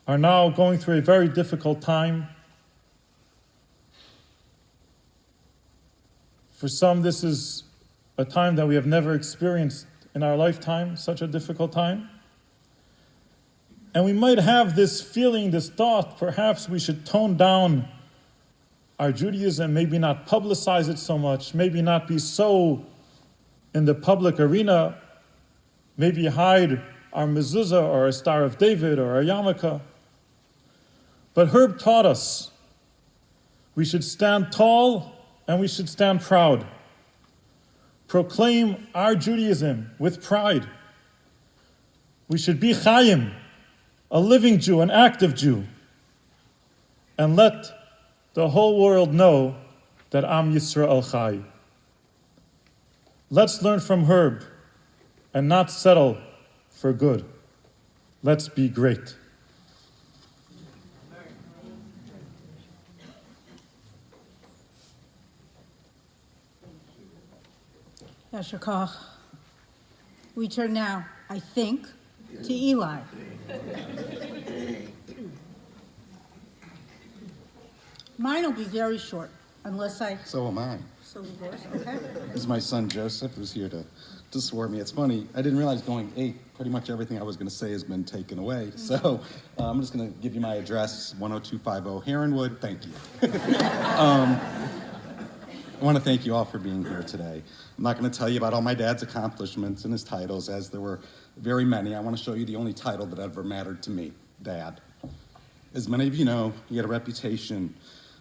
are now going through a very difficult time. For some, this is a time that we have never experienced in our lifetime, such a difficult time. And we might have this feeling, this thought, perhaps we should tone down our Judaism, maybe not publicize it so much, maybe not be so in the public arena, maybe hide our mezuzah or a Star of David or a yarmulke. But Herb taught us we should stand tall and we should stand proud. Proclaim our Judaism with pride. We should be Chaim, a living Jew, an active Jew, and let the whole world know that Am Yisrael Chai. Let's learn from Herb and not settle for good. Let's be great. Yasher Koch. We turn now, I think, to Eli. Mine will be very short, unless I... So am I. So yours, okay? This is my son Joseph, who's here to swear me. It's funny, I didn't realize going 8, pretty much everything I was going to say has been taken away. So I'm just going to give you my address, 10250 Heronwood. Thank you. I want to thank you all for being here today. I'm not going to tell you about all my dad's accomplishments and his titles, as there were very many. I want to show you the only title that ever mattered to me, Dad. As many of you know, he had a reputation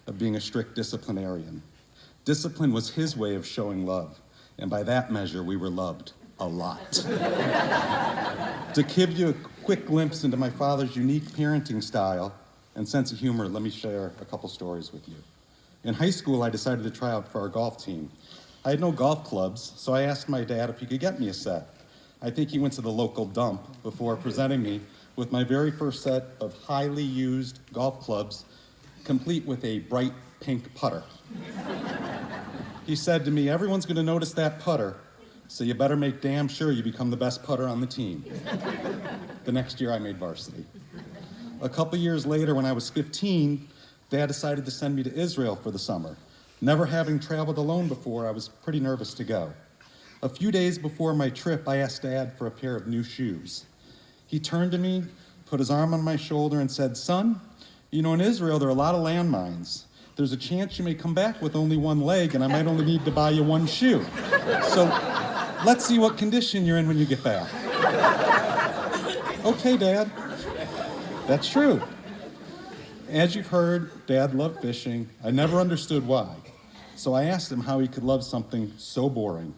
of being a strict disciplinarian. Discipline was his way of showing love, and by that measure, we were loved a lot. To give you a quick glimpse into my father's unique parenting style and sense of humor, let me share a couple stories with you. In high school, I decided to try out for our golf team. I had no golf clubs, so I asked my dad if he could get me a set. I think he went to the local dump before presenting me with my very first set of highly used golf clubs, complete with a bright pink putter. He said to me, "Everyone's going to notice that putter, so you better make damn sure you become the best putter on the team." The next year, I made varsity. A couple years later, when I was 15, Dad decided to send me to Israel for the summer. Never having traveled alone before, I was pretty nervous to go. A few days before my trip, I asked Dad for a pair of new shoes. He turned to me, put his arm on my shoulder, and said, "Son, you know, in Israel, there are a lot of landmines. There's a chance you may come back with only one leg, and I might only need to buy you one shoe. So let's see what condition you're in when you get back." "Okay, Dad." That's true. As you've heard, Dad loved fishing. I never understood why. So I asked him how he could love something so boring.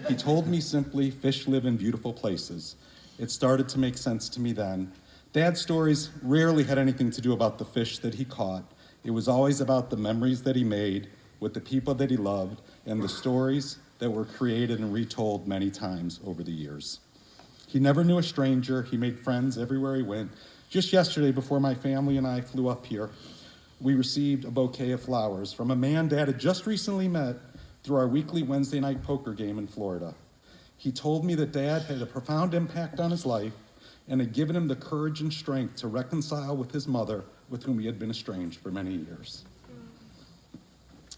He told me simply, fish live in beautiful places. It started to make sense to me then. Dad's stories rarely had anything to do about the fish that he caught. It was always about the memories that he made with the people that he loved and the stories that were created and retold many times over the years. He never knew a stranger. He made friends everywhere he went. Just yesterday, before my family and I flew up here, we received a bouquet of flowers from a man Dad had just recently met through our weekly Wednesday night poker game in Florida. He told me that Dad had a profound impact on his life and had given him the courage and strength to reconcile with his mother, with whom he had been estranged for many years.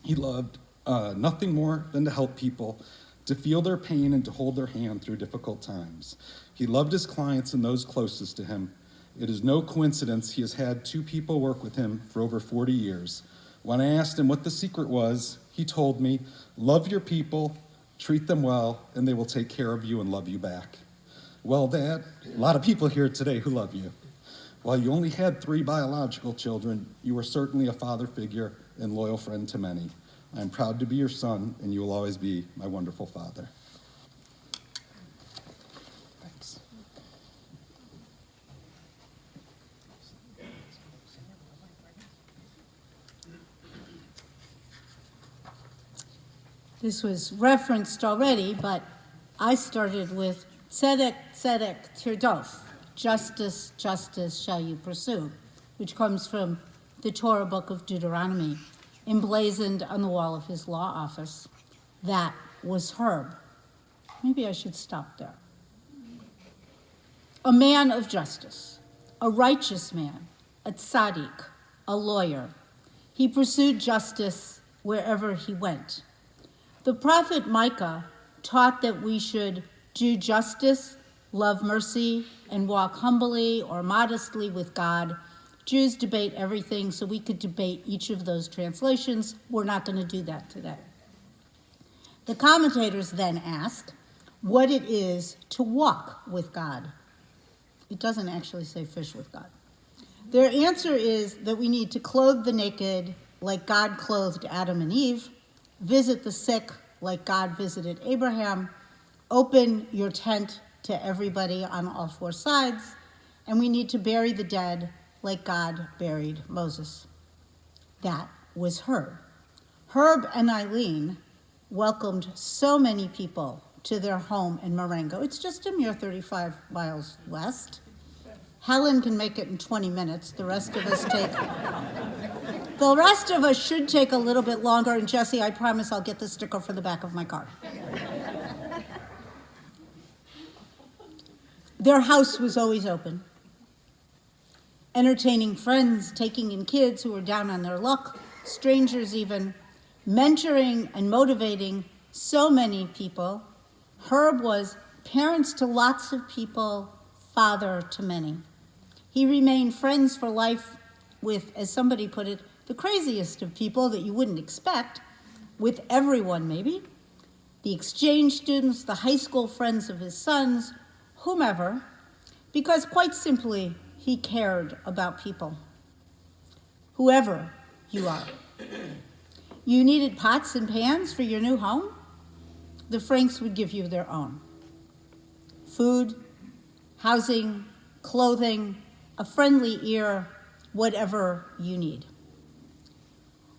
He loved nothing more than to help people, to feel their pain and to hold their hand through difficult times. He loved his clients and those closest to him. It is no coincidence he has had 2 people work with him for over 40 years. When I asked him what the secret was, he told me, "Love your people, treat them well, and they will take care of you and love you back." Well, Dad, a lot of people here today who love you. While you only had 3 biological children, you were certainly a father figure and loyal friend to many. I'm proud to be your son, and you will always be my wonderful father. Thanks. This was referenced already, but I started with tzedek, tzedek, tirdof. Justice, justice shall you pursue, which comes from the Torah book of Deuteronomy, emblazoned on the wall of his law office. That was Herb. Maybe I should stop there. A man of justice, a righteous man, a tzaddik, a lawyer. He pursued justice wherever he went. The prophet Micah taught that we should do justice, love mercy, and walk humbly or modestly with God. Jews debate everything, so we could debate each of those translations. We're not going to do that today. The commentators then ask what it is to walk with God. It doesn't actually say fish with God. Their answer is that we need to clothe the naked like God clothed Adam and Eve, visit the sick like God visited Abraham, open your tent to everybody on all four sides, and we need to bury the dead like God buried Moses. That was Herb. Herb and Eileen welcomed so many people to their home in Marengo. It's just a mere 35 miles west. Helen can make it in 20 minutes. The rest of us should take a little bit longer, and Jesse, I promise I'll get the sticker for the back of my car. Their house was always open, entertaining friends, taking in kids who were down on their luck, strangers even, mentoring and motivating so many people. Herb was parents to lots of people, father to many. He remained friends for life with, as somebody put it, the craziest of people that you wouldn't expect, with everyone maybe, the exchange students, the high school friends of his sons, whomever, because quite simply, he cared about people, whoever you are. You needed pots and pans for your new home? The Franks would give you their own. Food, housing, clothing, a friendly ear, whatever you need.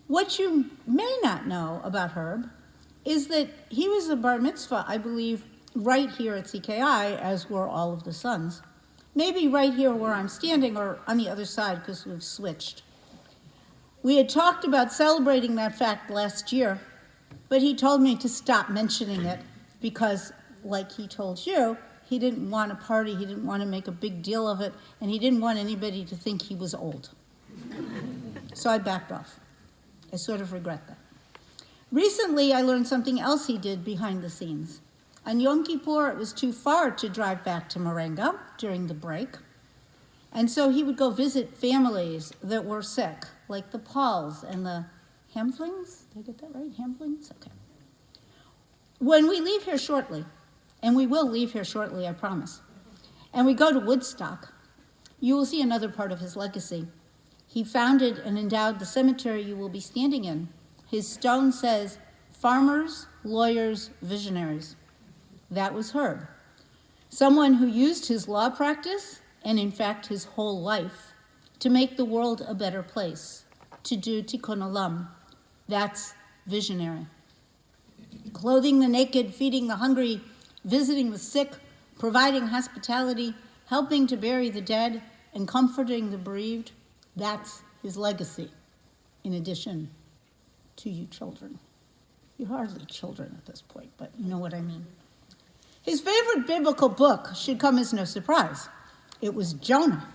What you may not know about Herb is that he was a bar mitzvah, I believe, right here at CKI, as were all of the sons. Maybe right here where I'm standing or on the other side because we've switched. We had talked about celebrating that fact last year, but he told me to stop mentioning it because, like he told you, he didn't want a party, he didn't want to make a big deal of it, and he didn't want anybody to think he was old. So I backed off. I sort of regret that. Recently, I learned something else he did behind the scenes. On Yom Kippur, it was too far to drive back to Marengo during the break, and so he would go visit families that were sick, like the Pauls and the Hamflings. Did I get that right? Hamflings? Okay. When we leave here shortly, and we will leave here shortly, I promise, and we go to Woodstock, you will see another part of his legacy. He founded and endowed the cemetery you will be standing in. His stone says, farmers, lawyers, visionaries. That was Herb. Someone who used his law practice, and in fact his whole life, to make the world a better place, to do tikkun olam. That's visionary. Clothing the naked, feeding the hungry, visiting the sick, providing hospitality, helping to bury the dead, and comforting the bereaved, that's his legacy, in addition to you children. You're hardly children at this point, but you know what I mean. His favorite biblical book should come as no surprise. It was Jonah,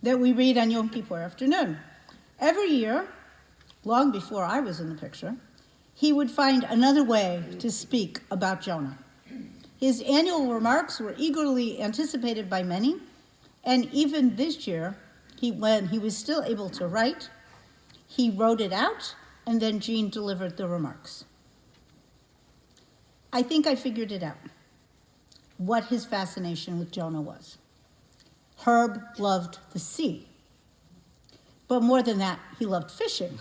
that we read on Yom Kippur afternoon. Every year, long before I was in the picture, he would find another way to speak about Jonah. His annual remarks were eagerly anticipated by many, and even this year, when he was still able to write, he wrote it out, and then Jean delivered the remarks. I think I figured it out, what his fascination with Jonah was. Herb loved the sea, but more than that, he loved fishing.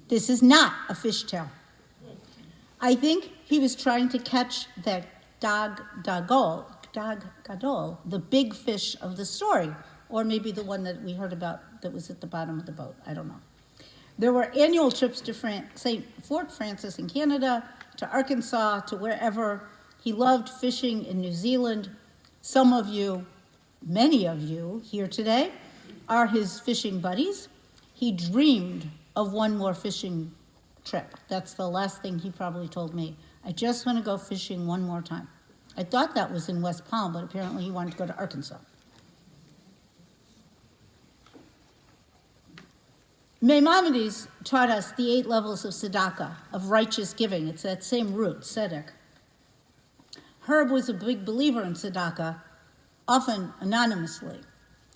This is not a fish tale. I think he was trying to catch that dag gadol, the big fish of the story, or maybe the one that we heard about that was at the bottom of the boat. I don't know. There were annual trips to Fort Frances in Canada, to Arkansas, to wherever. He loved fishing in New Zealand. Some of you, many of you here today, are his fishing buddies. He dreamed of one more fishing trip. That's the last thing he probably told me. I just want to go fishing one more time. I thought that was in West Palm, but apparently he wanted to go to Arkansas. Maimonides taught us the 8 levels of tzedakah, of righteous giving. It's that same root, tzedek. Herb was a big believer in tzedakah, often anonymously.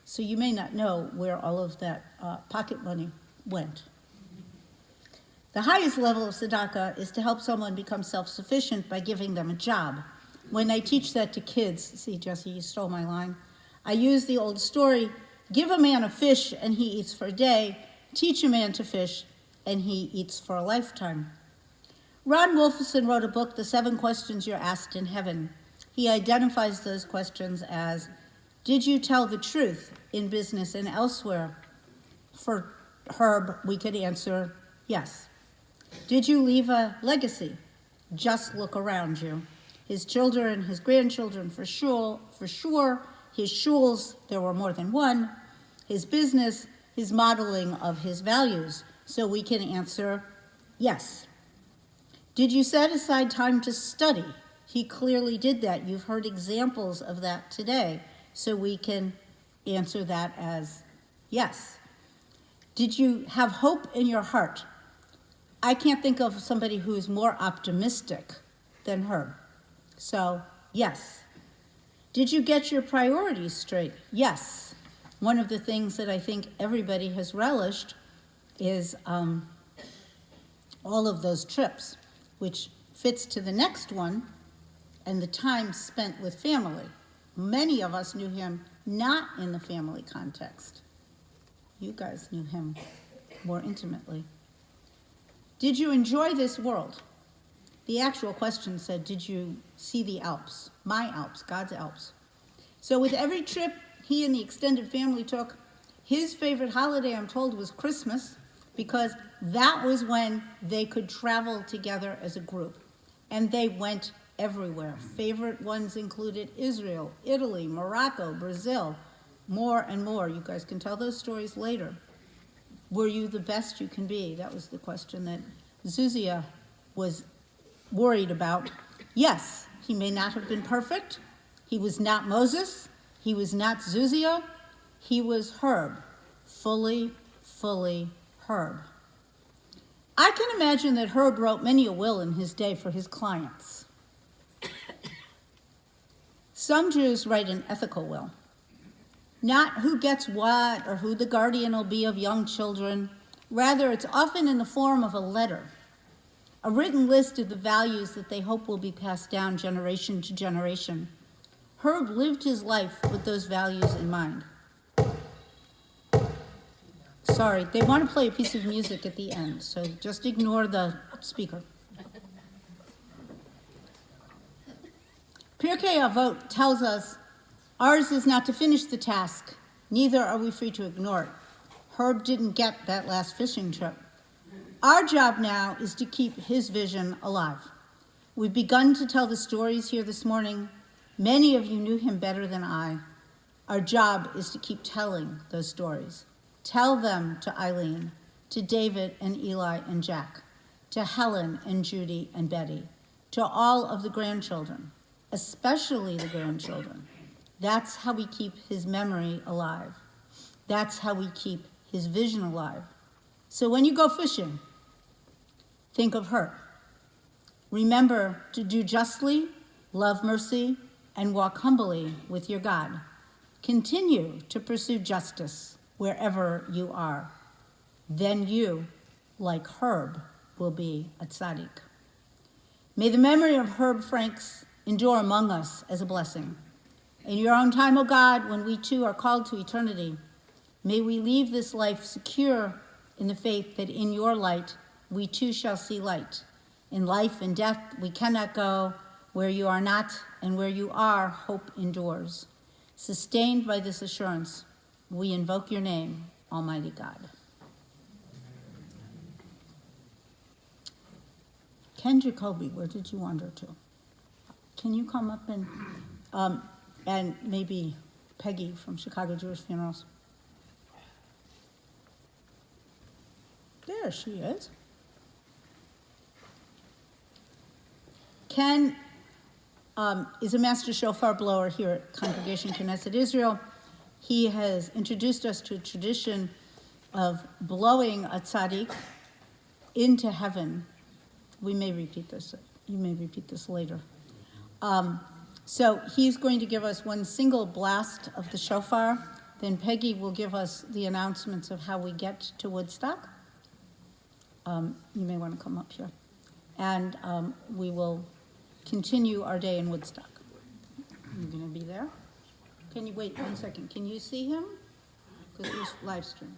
So you may not know where all of that pocket money went. The highest level of tzedakah is to help someone become self-sufficient by giving them a job. When I teach that to kids, see, Jesse, you stole my line. I use the old story, give a man a fish and he eats for a day, teach a man to fish and he eats for a lifetime. Ron Wolfson wrote a book, The 7 Questions You're Asked in Heaven. He identifies those questions as, did you tell the truth in business and elsewhere? For Herb, we could answer yes. Did you leave a legacy? Just look around you. His children, his grandchildren, for sure. His shuls, there were more than one. His business, his modeling of his values. So we can answer yes. Did you set aside time to study? He clearly did that. You've heard examples of that today. So we can answer that as yes. Did you have hope in your heart? I can't think of somebody who is more optimistic than her. So, yes. Did you get your priorities straight? Yes. One of the things that I think everybody has relished is all of those trips, which fits to the next one, and the time spent with family. Many of us knew him not in the family context. You guys knew him more intimately. Did you enjoy this world? The actual question said, did you see the Alps? My Alps, God's Alps. So with every trip he and the extended family took, his favorite holiday, I'm told, was Christmas, because that was when they could travel together as a group. And they went everywhere. Favorite ones included Israel, Italy, Morocco, Brazil, more and more. You guys can tell those stories later. Were you the best you can be? That was the question that Zuzia was worried about. Yes, he may not have been perfect. He was not Moses. He was not Zuzia. He was Herb, fully Herb. I can imagine that Herb wrote many a will in his day for his clients. Some Jews write an ethical will, not who gets what or who the guardian will be of young children. Rather, it's often in the form of a letter, a written list of the values that they hope will be passed down generation to generation. Herb lived his life with those values in mind. Sorry, they want to play a piece of music at the end, so just ignore the speaker. Pirkei Avot tells us, ours is not to finish the task, neither are we free to ignore it. Herb didn't get that last fishing trip. Our job now is to keep his vision alive. We've begun to tell the stories here this morning. Many of you knew him better than I. Our job is to keep telling those stories. Tell them to Eileen, to David and Eli and Jack, to Helen and Judy and Betty, to all of the grandchildren, especially the grandchildren. That's how we keep his memory alive. That's how we keep his vision alive. So when you go fishing, think of her. Remember to do justly, love mercy, and walk humbly with your God. Continue to pursue justice wherever you are. Then you, like Herb, will be a tzaddik. May the memory of Herb Franks endure among us as a blessing. In your own time, O God, when we too are called to eternity, may we leave this life secure in the faith that in your light we too shall see light. In life and death we cannot go. Where you are not and where you are, hope endures. Sustained by this assurance, we invoke your name, Almighty God. Ken Jacoby, where did you wander to? Can you come up and maybe Peggy from Chicago Jewish Funerals? There she is. Ken is a master shofar blower here at Congregation Knesset Israel. He has introduced us to a tradition of blowing a tzaddik into heaven. We may repeat this. You may repeat this later. So he's going to give us one single blast of the shofar. Then Peggy will give us the announcements of how we get to Woodstock. You may want to come up here. And we will continue our day in Woodstock. You're going to be there? Can you wait 1 second? Can you see him? Because we're live streaming.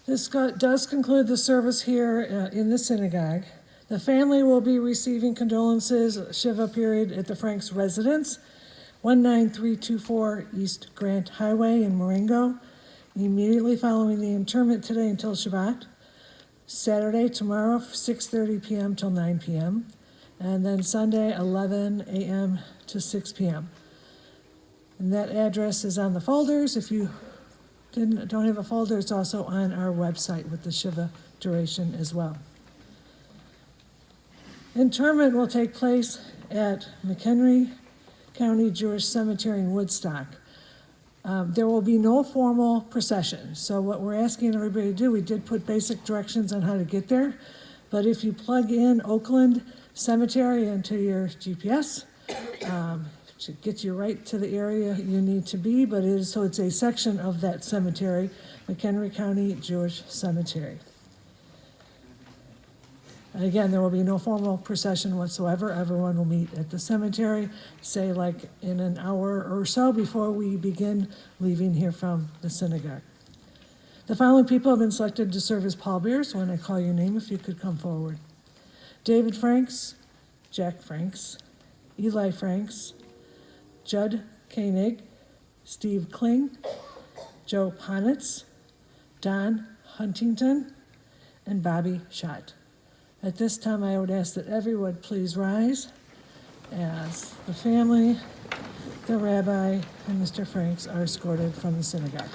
This does conclude the service here in the synagogue. The family will be receiving condolences, Shiva period, at the Franks residence, 19324 East Grant Highway in Marengo, immediately following the interment today until Shabbat. Saturday, tomorrow, 6:30 p.m. till 9 p.m. And then Sunday, 11 a.m. to 6 p.m. And that address is on the folders. If you don't have a folder, it's also on our website with the Shiva duration as well. Interment will take place at McHenry County Jewish Cemetery in Woodstock. There will be no formal procession. So what we're asking everybody to do, we did put basic directions on how to get there, but if you plug in Oakland Cemetery into your GPS, it should get you right to the area you need to be, but it's a section of that cemetery, McHenry County Jewish Cemetery. And again, there will be no formal procession whatsoever. Everyone will meet at the cemetery, say like in an hour or so before we begin leaving here from the synagogue. The following people have been selected to serve as pallbearers. When I call your name, if you could come forward. David Franks, Jack Franks, Eli Franks, Judd Koenig, Steve Kling, Joe Ponitz, Don Huntington, and Bobby Schott. At this time, I would ask that everyone please rise as the family, the rabbi, and Mr. Franks are escorted from the synagogue.